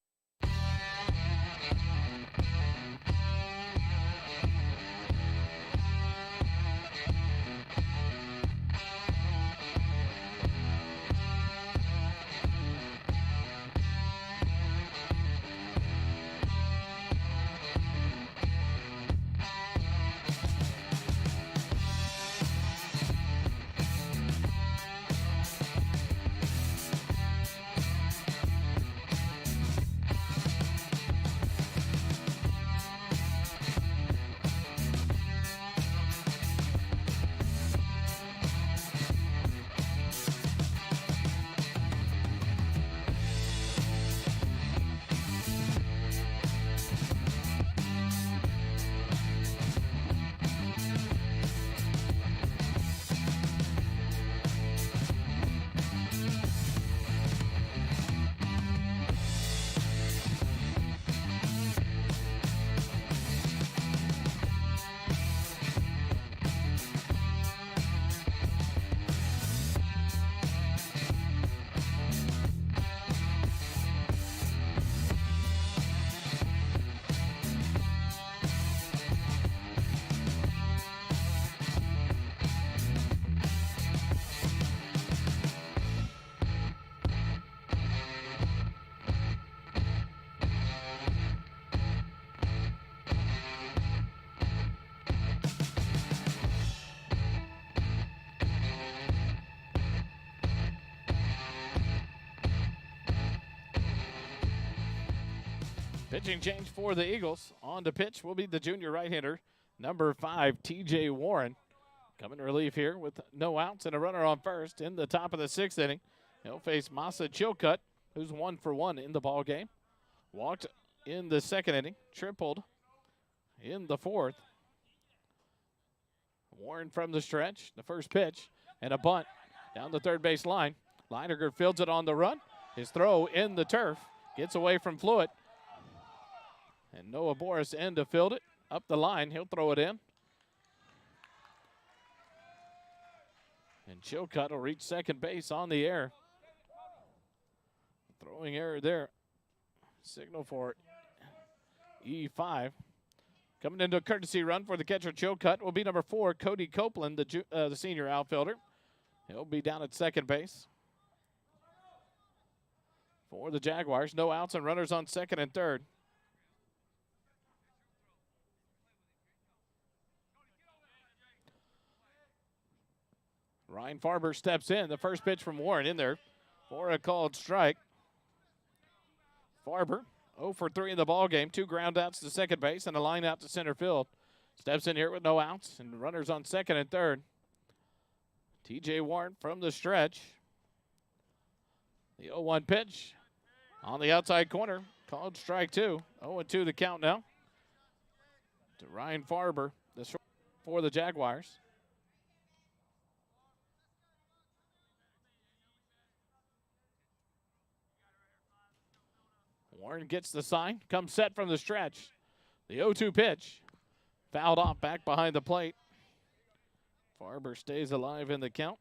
Pitching change for the Eagles. On to pitch will be the junior right-hander, number 5, T.J. Warren. Coming to relief here with no outs and a runner on first in the top of the 6th inning. He'll face Masa Chilcutt, who's 1 for 1 in the ball game. Walked in the 2nd inning, tripled in the 4th. Warren from the stretch, the first pitch, and a bunt down the third base line. Leininger fields it on the run. His throw in the turf, gets away from Fluid. And Noah Boris in to field it. Up the line, he'll throw it in. And Chilcutt will reach second base on the air. Throwing error there. Signal for E5. Coming into a courtesy run for the catcher Chilcutt will be number 4, Cody Copeland, the senior outfielder. He'll be down at second base. For the Jaguars, no outs and runners on second and third. Ryan Farber steps in. The first pitch from Warren in there for a called strike. Farber 0 for 3 in the ball game. 2 ground outs to second base and a line out to center field. Steps in here with no outs and runners on second and third. T.J. Warren from the stretch. The 0-1 pitch on the outside corner. Called strike 2. 0-2 the count now to Ryan Farber for the Jaguars. Warren gets the sign, comes set from the stretch. The 0-2 pitch, fouled off back behind the plate. Farber stays alive in the count.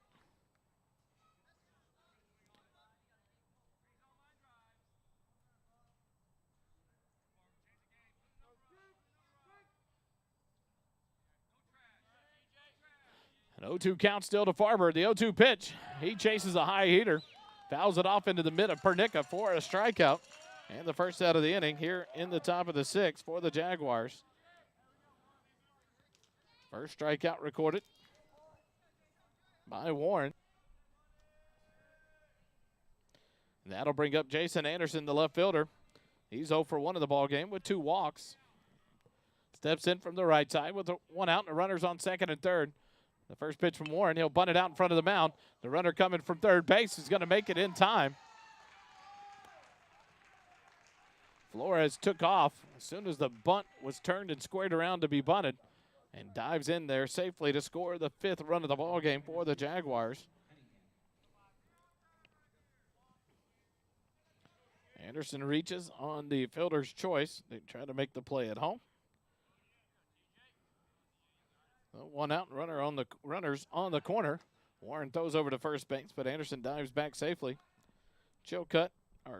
An 0-2 count still to Farber. The 0-2 pitch. He chases a high heater. Fouls it off into the mid of Pernica for a strikeout. And the first out of the inning here in the top of the sixth for the Jaguars. First strikeout recorded by Warren. That'll bring up Jason Anderson, the left fielder. He's 0 for 1 in the ball game with 2 walks. Steps in from the right side with 1 out and the runners on second and third. The first pitch from Warren, he'll bunt it out in front of the mound. The runner coming from third base is going to make it in time. Flores took off as soon as the bunt was turned and squared around to be bunted and dives in there safely to score the 5th run of the ball game for the Jaguars. Anderson reaches on the fielder's choice. They try to make the play at home. 1 out, runners on the corner. Warren throws over to first base, but Anderson dives back safely.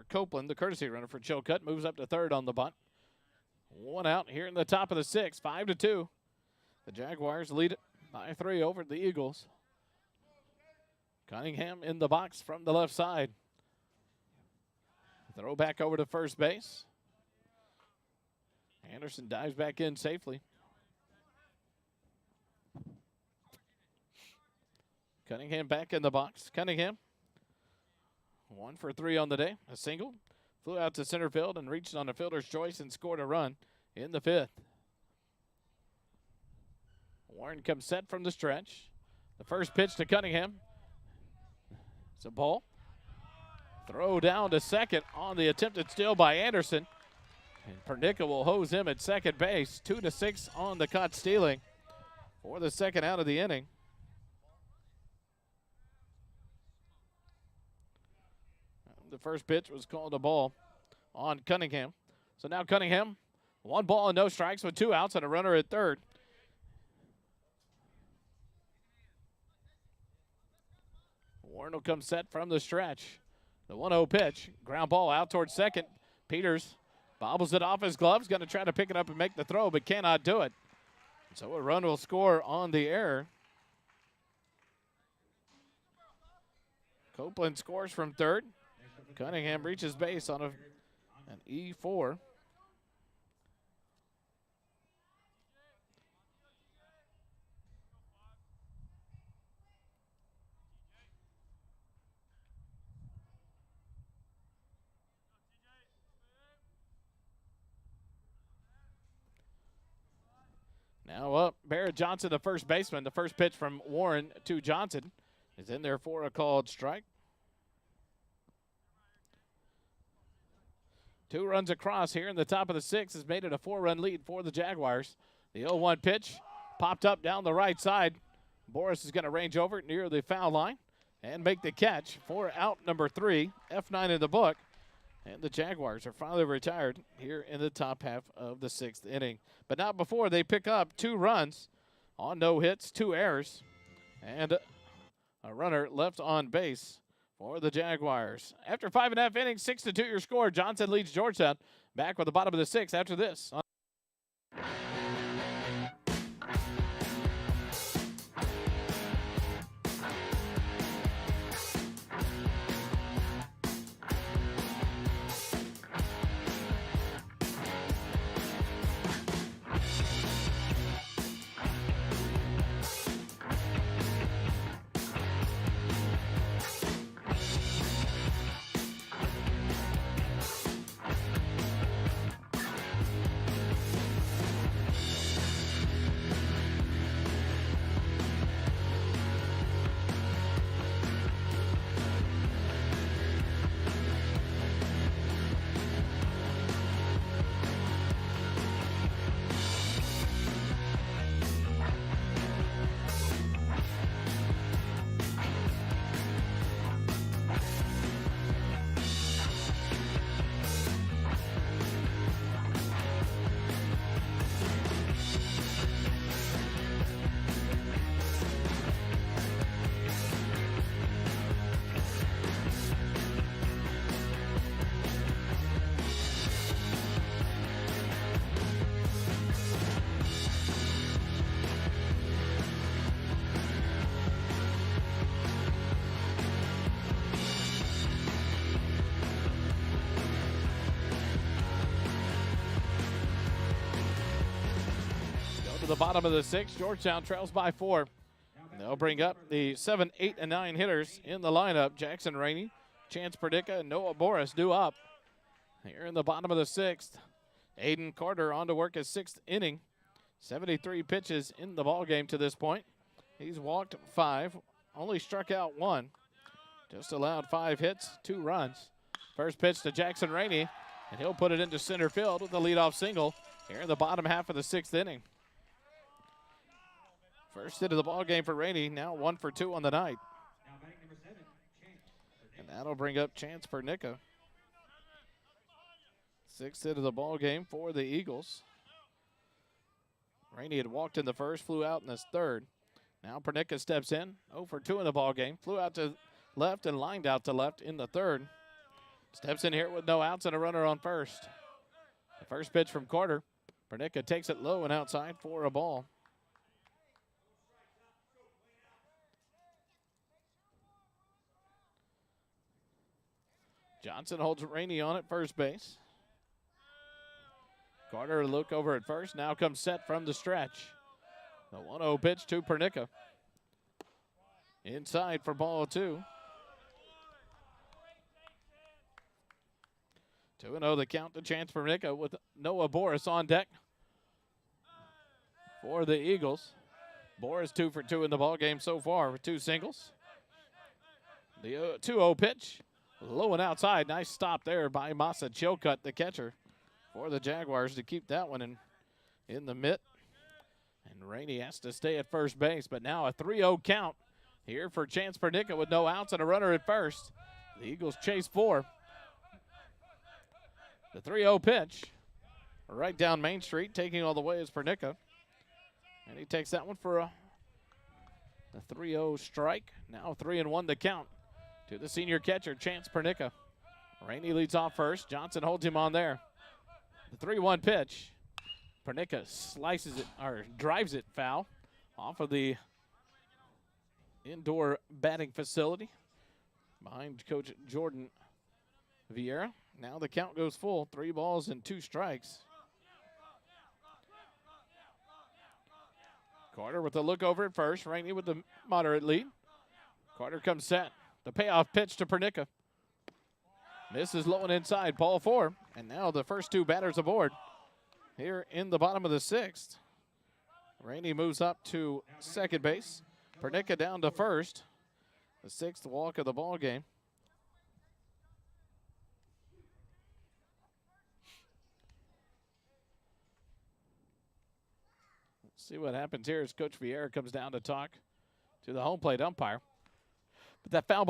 Copeland, the courtesy runner for Chilcutt, moves up to third on the bunt. 1 out here in the top of the 6th, 5-2. The Jaguars lead it by 3 over the Eagles. Cunningham in the box from the left side. Throw back over to first base. Anderson dives back in safely. Cunningham back in the box. Cunningham, 1 for 3 on the day. A single. Flew out to center field and reached on a fielder's choice and scored a run in the 5th. Warren comes set from the stretch. The first pitch to Cunningham. It's a ball. Throw down to second on the attempted steal by Anderson. And Pernica will hose him at second base. 2-6 on the caught stealing for the second out of the inning. The first pitch was called a ball on Cunningham. So now Cunningham, 1 ball and no strikes with 2 outs and a runner at third. Warren will come set from the stretch. The 1-0 pitch, ground ball out towards second. Peters bobbles it off his gloves, going to try to pick it up and make the throw, but cannot do it. So a run will score on the error. Copeland scores from third. Cunningham reaches base on an E4. Now up, Barrett Johnson, the first baseman. The first pitch from Warren to Johnson is in there for a called strike. 2 runs across here in the top of the 6th has made it a 4-run lead for the Jaguars. The 0-1 pitch popped up down the right side. Boris is going to range over it near the foul line and make the catch for out number 3, F9 in the book. And the Jaguars are finally retired here in the top half of the 6th inning. But not before they pick up 2 runs on no hits, 2 errors, and a runner left on base for the Jaguars. After 5.5 innings, 6-2 your score. Johnson leads Georgetown. Back with the bottom of the 6th after this. to the bottom of the 6th. Georgetown trails by 4. And they'll bring up the 7, 8, and 9 hitters in the lineup. Jackson Rainey, Chance Perdica, and Noah Boris due up. Here in the bottom of the 6th, Aiden Carter on to work his 6th inning. 73 pitches in the ball game to this point. He's walked 5, only struck out 1. Just allowed 5 hits, 2 runs. First pitch to Jackson Rainey, and he'll put it into center field with a leadoff single here in the bottom half of the 6th inning. First hit of the ball game for Rainey, now 1 for 2 on the night. Now batting number 7, Chance. And that'll bring up Chance Perdica. 6th hit of the ball game for the Eagles. Rainey had walked in the first, flew out in the 3rd. Now Perdica steps in, 0 for 2 in the ball game. Flew out to left and lined out to left in the 3rd. Steps in here with no outs and a runner on first. The first pitch from Carter. Perdica takes it low and outside for a ball. Johnson holds Rainey on at first base. Carter a look over at first. Now comes set from the stretch. The 1-0 pitch to Perdica. Inside for ball 2. 2-0 the count to Chance Perdica with Noah Boris on deck for the Eagles. Boris 2 for 2 in the ball game so far with 2 singles. The 2-0 pitch, low and outside. Nice stop there by Masa Chilcutt, the catcher, for the Jaguars to keep that one in the mitt. And Rainey has to stay at first base, but now a 3-0 count here for Chance Perdica with no outs and a runner at first. The Eagles chase 4. The 3-0 pitch right down Main Street, taking all the way is Perdica. And he takes that one for a 3-0 strike. Now 3-1 the count to the senior catcher, Chance Perdica. Rainey leads off first. Johnson holds him on there. The 3-1 pitch. Perdica slices it, or drives it foul off of the indoor batting facility behind Coach Jordan Vieira. Now the count goes full. 3 balls and 2 strikes. Carter with a look over at first. Rainey with the moderate lead. Carter comes set. The payoff pitch to Perdica. Misses low and inside. Ball 4. And now the first 2 batters aboard here in the bottom of the 6th. Rainey moves up to second base. Perdica down to first. The 6th walk of the ball game. See what happens here as Coach Vieira comes down to talk to the home plate umpire. But that foul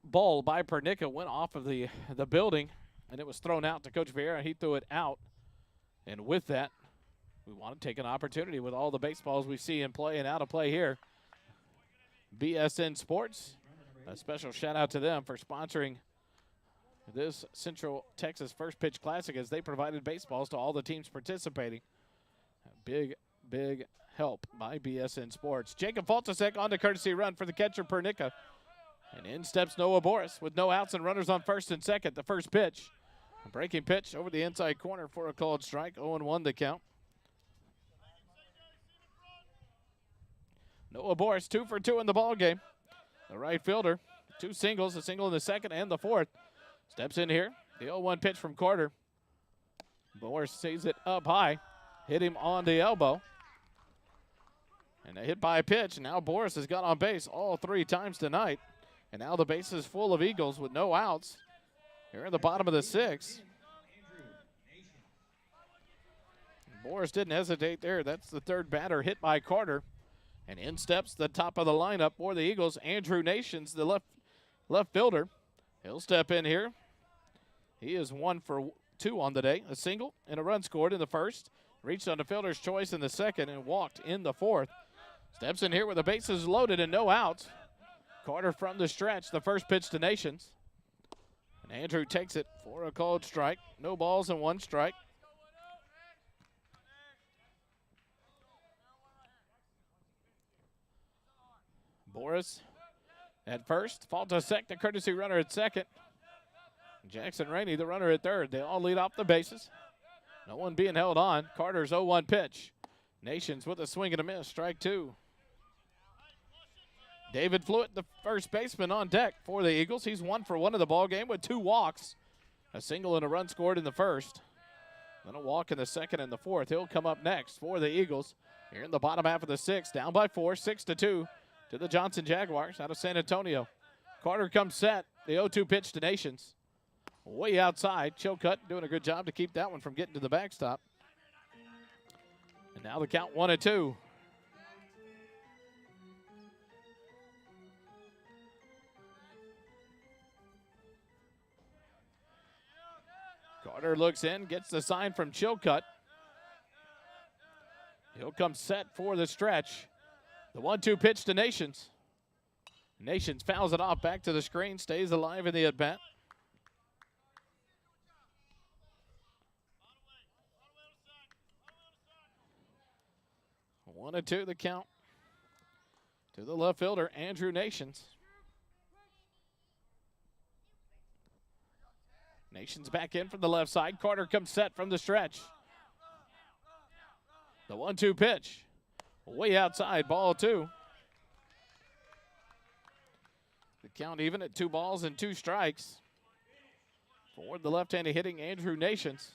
ball by Perdica went off of the building, and it was thrown out to Coach Vieira. He threw it out. And with that, we want to take an opportunity with all the baseballs we see in play and out of play here. BSN Sports, a special shout out to them for sponsoring this Central Texas First Pitch Classic as they provided baseballs to all the teams participating. A big help by BSN Sports. Jacob Faltasek on the courtesy run for the catcher Perdica. And in steps Noah Boris with no outs and runners on first and second. The first pitch, a breaking pitch over the inside corner for a called strike. 0-1 the count. Noah Boris 2 for 2 in the ball game. The right fielder, 2 singles, a single in the second and the 4th. Steps in here. The 0-1 pitch from Carter. Boris sees it up high. Hit him on the elbow. And a hit by a pitch. And now Boris has got on base all 3 times tonight. And now the base is full of Eagles with no outs. Here in the bottom of the 6th. Boris didn't hesitate there. That's the 3rd batter hit by Carter. And in steps the top of the lineup for the Eagles, Andrew Nations, the left fielder. He'll step in here. He is 1 for 2 on the day. A single and a run scored in the first. Reached on the fielder's choice in the second and walked in the 4th. Steps in here with the bases loaded and no outs. Carter from the stretch, the first pitch to Nations. And Andrew takes it for a called strike. No balls and 1 strike. Boris at first. Faltasek, the courtesy runner at second. Jackson Rainey, the runner at third. They all lead off the bases. No one being held on. Carter's 0-1 pitch. Nations with a swing and a miss, strike two. David Fluitt, the first baseman, on deck for the Eagles. He's 1 for 1 of the ball game with 2 walks. A single and a run scored in the first. Then a walk in the second and the fourth. He'll come up next for the Eagles. Here in the bottom half of the sixth, down by 4, 6-2 to the Johnson Jaguars out of San Antonio. Carter comes set. The 0-2 pitch to Nations. Way outside. Chilcutt doing a good job to keep that one from getting to the backstop. And now the count 1-2. Carter looks in, gets the sign from Chilcutt. He'll come set for the stretch. The 1-2 pitch to Nations. Nations fouls it off back to the screen, stays alive in the at-bat. 1-2 the count to the left fielder, Andrew Nations. Nations back in from the left side. Carter comes set from the stretch. The 1-2 pitch. Way outside, ball 2. The count even at 2 balls and 2 strikes for the left-handed hitting Andrew Nations.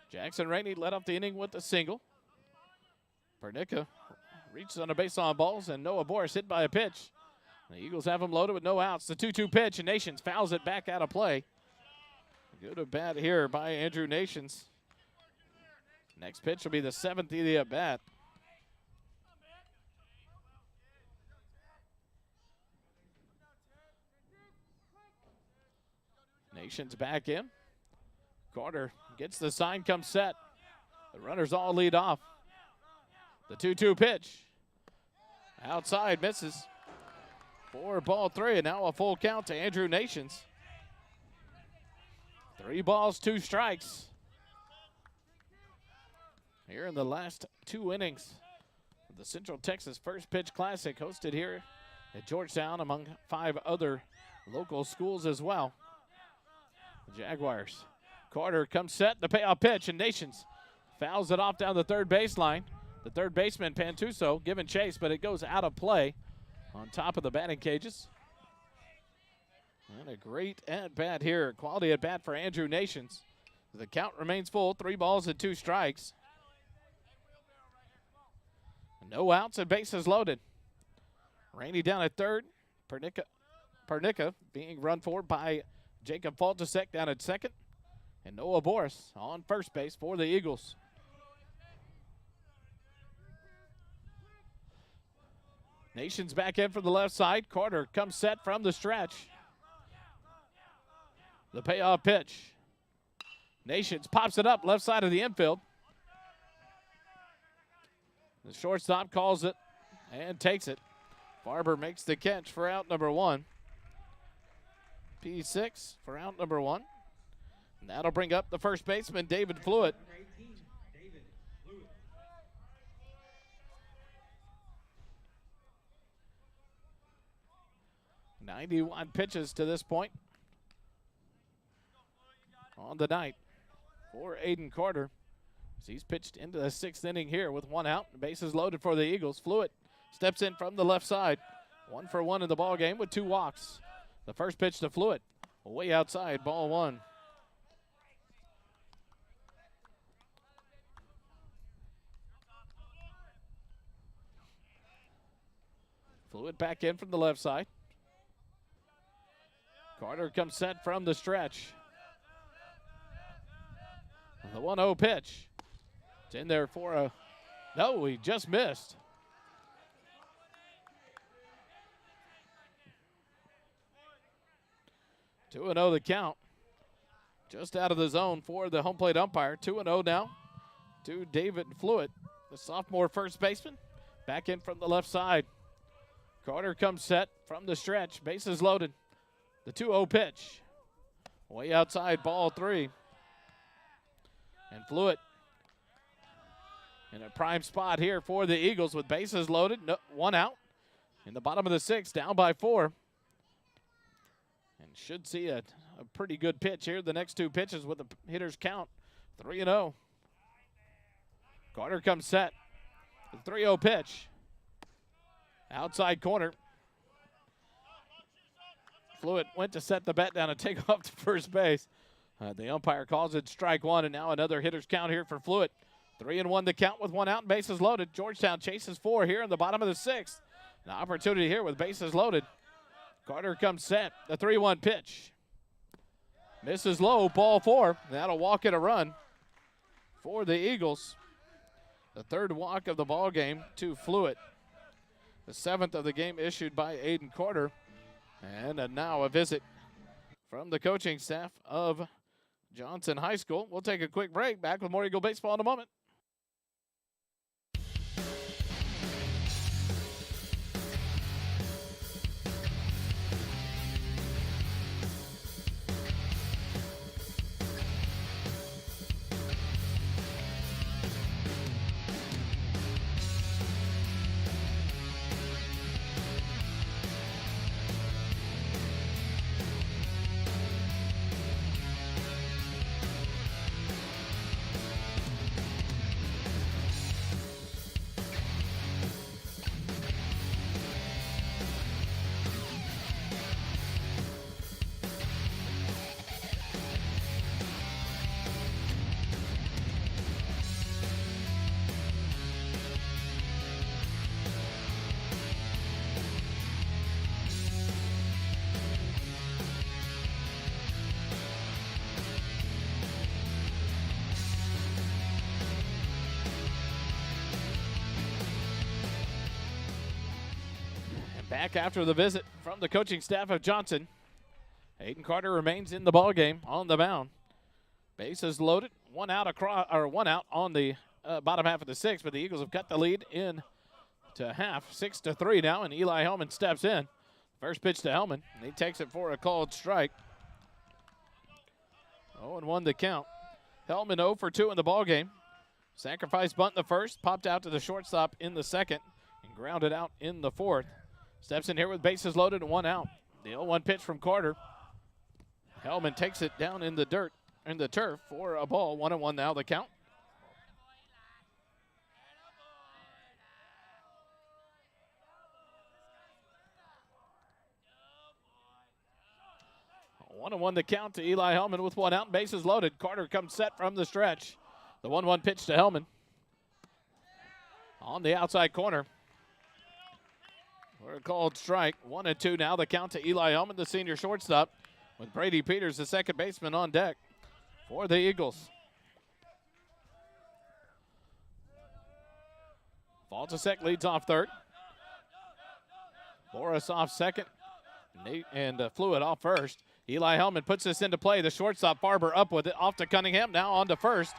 Jackson Rainey led off the inning with a single. Pernica reaches on a base on balls, and Noah Boris hit by a pitch. The Eagles have him loaded with no outs. The 2-2 pitch, and Nations fouls it back out of play. Good at bat here by Andrew Nations. Next pitch will be the 7th of the at bat. Nations back in. Carter gets the sign, comes set. The runners all lead off. The 2-2 pitch. Outside, misses. For ball 3, and now a full count to Andrew Nations. 3 balls, 2 strikes. Here in the last 2 innings of the Central Texas First Pitch Classic, hosted here at Georgetown among 5 other local schools as well. The Jaguars. Carter comes set, the payoff pitch, and Nations fouls it off down the third baseline. The third baseman, Pantuso, giving chase, but it goes out of play on top of the batting cages. And a great at-bat here. Quality at-bat for Andrew Nations. The count remains full, 3 balls and 2 strikes. No outs and bases loaded. Rainey down at third. Pernica being run for by Jacob Faltasek down at second. And Noah Boris on first base for the Eagles. Nations back in from the left side. Carter comes set from the stretch. The payoff pitch. Nations pops it up left side of the infield. The shortstop calls it and takes it. Barber makes the catch for out number 1. P6 for out number 1. And that'll bring up the first baseman, David Fluitt. Number 18, David Fluitt. 91 pitches to this point on the night for Aiden Carter. So he's pitched into the 6th inning here with 1 out. Bases loaded for the Eagles. Fluitt steps in from the left side. 1 for 1 in the ball game with 2 walks. The first pitch to Fluitt, way outside, ball 1. Fluitt back in from the left side. Carter comes set from the stretch. The 1-0 pitch. It's in there for a, no, he just missed. Two 2-0 the count. Just out of the zone for the home plate umpire. 2-0 now to David Fluitt, the sophomore first baseman. Back in from the left side. Carter comes set from the stretch. Bases loaded. The 2-0 pitch. Way outside, ball 3. And Fluitt in a prime spot here for the Eagles with bases loaded. No, 1 out. In the bottom of the 6th, down by 4. And should see a pretty good pitch here. The next 2 pitches with the hitters count 3-0. Carter comes set. The 3-0 pitch. Outside corner. Fluid went to set the bat down and take off to first base. The umpire calls it strike one, and now another hitter's count here for Fluid. 3-1 the count with one out and bases loaded. Georgetown chases 4 here in the bottom of the 6th. An opportunity here with bases loaded. Carter comes set. The 3-1 pitch. Misses low, ball 4. That'll walk it a run for the Eagles. The 3rd walk of the ball game to Fluid. The 7th of the game issued by Aiden Carter. And now a visit from the coaching staff of Johnson High School. We'll take a quick break. Back with more Eagle baseball in a moment. Back after the visit from the coaching staff of Johnson. Aiden Carter remains in the ball game on the mound. Bases loaded, one out on the bottom half of the 6th, but the Eagles have cut the lead in to half, 6-3 now, and Eli Hellman steps in. First pitch to Hellman, and he takes it for a called strike. 0-1 the count. Hellman 0 for 2 in the ball game. Sacrifice bunt in the 1st, popped out to the shortstop in the 2nd, and grounded out in the 4th. Steps in here with bases loaded and 1 out. The 0-1 pitch from Carter. Hellman takes it down in the dirt, in the turf for a ball. 1-1 now the count. One and one the count to Eli Hellman with 1 out and bases loaded. Carter comes set from the stretch. The 1-1 pitch to Hellman. On the outside corner. For a called strike. 1-2 now the count to Eli Hellman, the senior shortstop, with Brady Peters, the second baseman, on deck for the Eagles. Faltasek leads off 3rd. Boris off 2nd. Nate and Fluid off 1st. Eli Hellman puts this into play. The shortstop, Barber, up with it. Off to Cunningham, now on to 1st.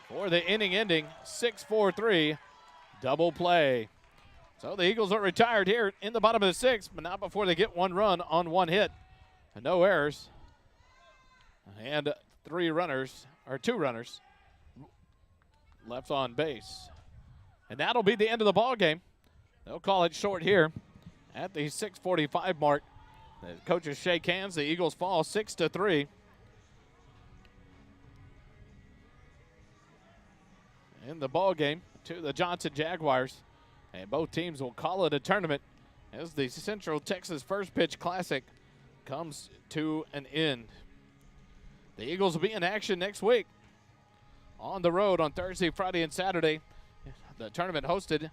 For the inning ending, 6-4-3 double play. So the Eagles are retired here in the bottom of the 6th, but not before they get 1 run on 1 hit. And no errors. And 2 runners left on base. And that'll be the end of the ball game. They'll call it short here at the 6:45 mark. The coaches shake hands. The Eagles fall 6-3. In the ball game to the Johnson Jaguars. And both teams will call it a tournament as the Central Texas First Pitch Classic comes to an end. The Eagles will be in action next week on the road on Thursday, Friday, and Saturday. The tournament hosted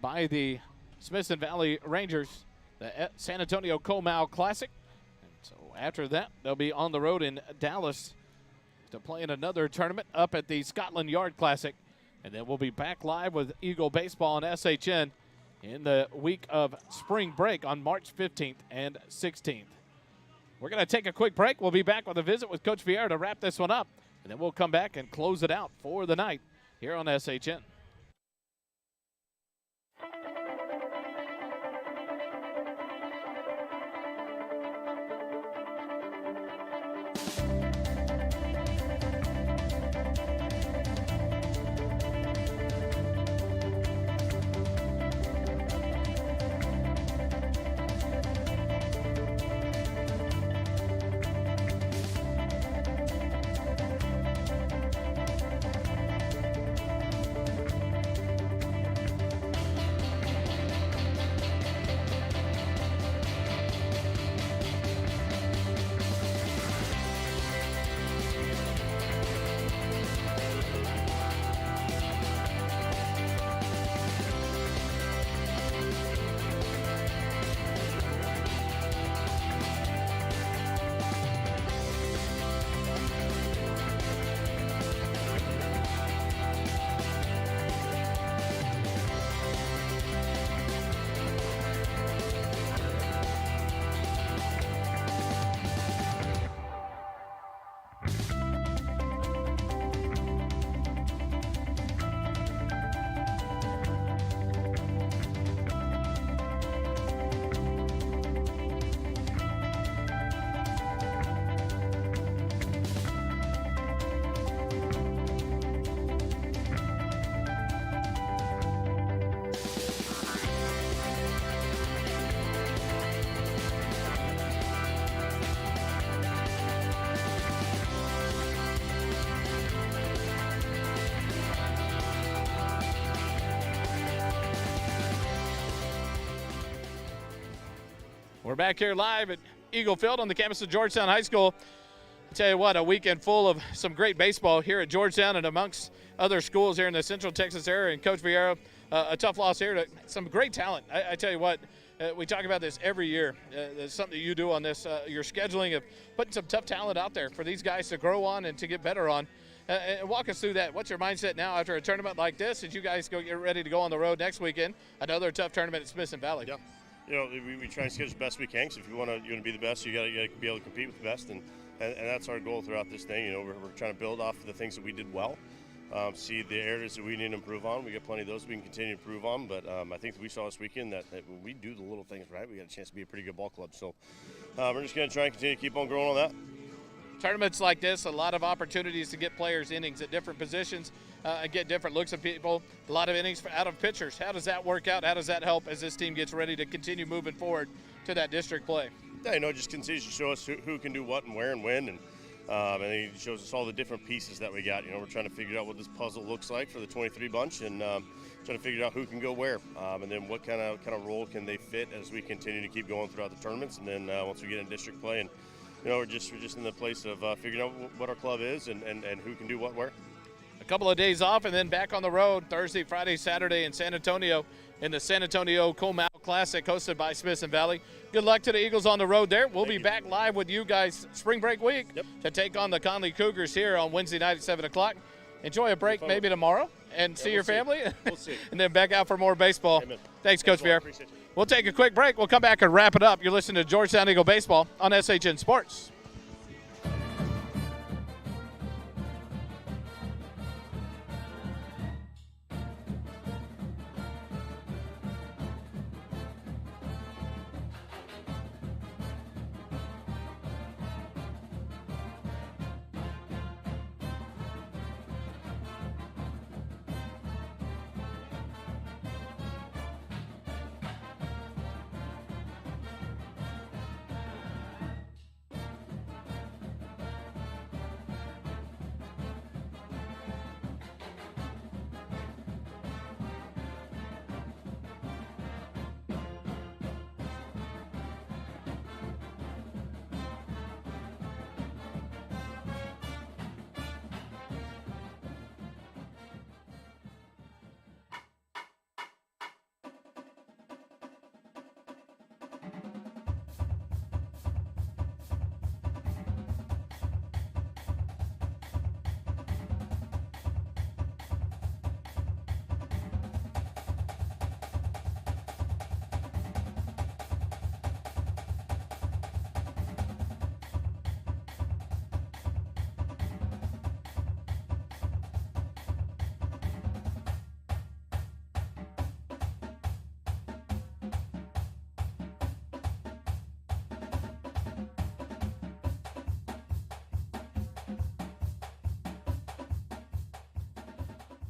by the Smithson Valley Rangers, the San Antonio Comal Classic. And so after that, they'll be on the road in Dallas to play in another tournament up at the Scotland Yard Classic. And then we'll be back live with Eagle Baseball on SHN in the week of spring break on March 15th and 16th. We're going to take a quick break. We'll be back with a visit with Coach Vieira to wrap this one up. And then we'll come back and close it out for the night here on SHN. We're back here live at Eagle Field on the campus of Georgetown High School. I tell you what, a weekend full of some great baseball here at Georgetown and amongst other schools here in the Central Texas area. And Coach Vieira, a tough loss here to some great talent. I tell you what, we talk about this every year. There's something that you do on this, your scheduling of putting some tough talent out there for these guys to grow on and to get better on. Walk us through that. What's your mindset now after a tournament like this as you guys go get ready to go on the road next weekend? Another tough tournament at Smith Valley. Yeah. You know, we try and schedule the best we can. Because if you want to be the best, you got to be able to compete with the best, and that's our goal throughout this thing. You know, we're trying to build off of the things that we did well, see the areas that we need to improve on. We got plenty of those we can continue to improve on. But I think that we saw this weekend that when we do the little things right, we got a chance to be a pretty good ball club. So we're just going to try and continue to keep on growing on that. Tournaments like this, a lot of opportunities to get players innings at different positions and get different looks at people. A lot of innings out of pitchers. How does that work out? How does that help as this team gets ready to continue moving forward to that district play? Yeah, you know, it just continues to show us who can do what and where and when, and it shows us all the different pieces that we got. You know, we're trying to figure out what this puzzle looks like for the 23 bunch, and trying to figure out who can go where, and then what kind of role can they fit as we continue to keep going throughout the tournaments, and then once we get in district play, and you know, we're just in the place of figuring out what our club is and who can do what where. A couple of days off and then back on the road Thursday, Friday, Saturday in San Antonio in the San Antonio Comal Classic hosted by Smith Valley. Good luck to the Eagles on the road there. We'll be back live with you guys spring break week to take on the Conley Cougars here on Wednesday night at 7 o'clock. Enjoy a break maybe tomorrow and see your family. We'll see. And then back out for more baseball. Amen. Thanks, Coach Vieira. We'll take a quick break. We'll come back and wrap it up. You're listening to Georgetown Eagle Baseball on SHN Sports.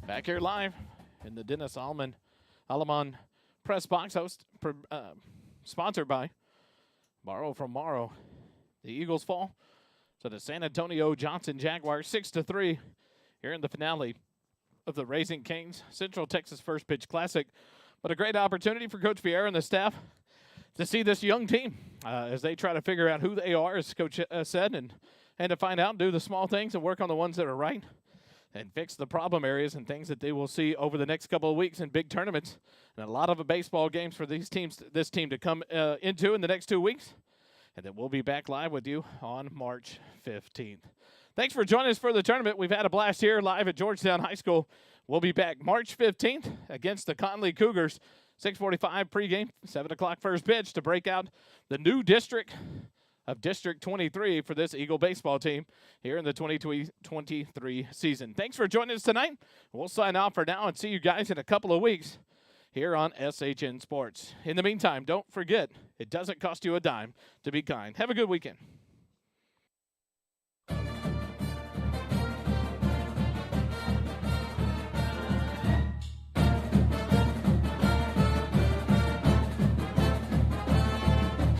Back here live in the Dennis Alamon Press Box sponsored by Borrow from Morrow. The Eagles fall to the San Antonio Johnson Jaguars 6-3 here in the finale of the Raising Cane's Central Texas First Pitch Classic. But a great opportunity for Coach Vieira and the staff to see this young team as they try to figure out who they are, as Coach said, and to find out and do the small things and work on the ones that are right, and fix the problem areas and things that they will see over the next couple of weeks in big tournaments and a lot of baseball games for this team to come into in the next 2 weeks. And then we'll be back live with you on March 15th. Thanks for joining us for the tournament. We've had a blast here live at Georgetown High School. We'll be back March 15th against the Conley Cougars. 6:45 pregame, 7 o'clock first pitch to break out the new district of District 23 for this Eagle baseball team here in the 2023 season. Thanks for joining us tonight. We'll sign off for now and see you guys in a couple of weeks here on SHN Sports. In the meantime, don't forget, it doesn't cost you a dime to be kind. Have a good weekend.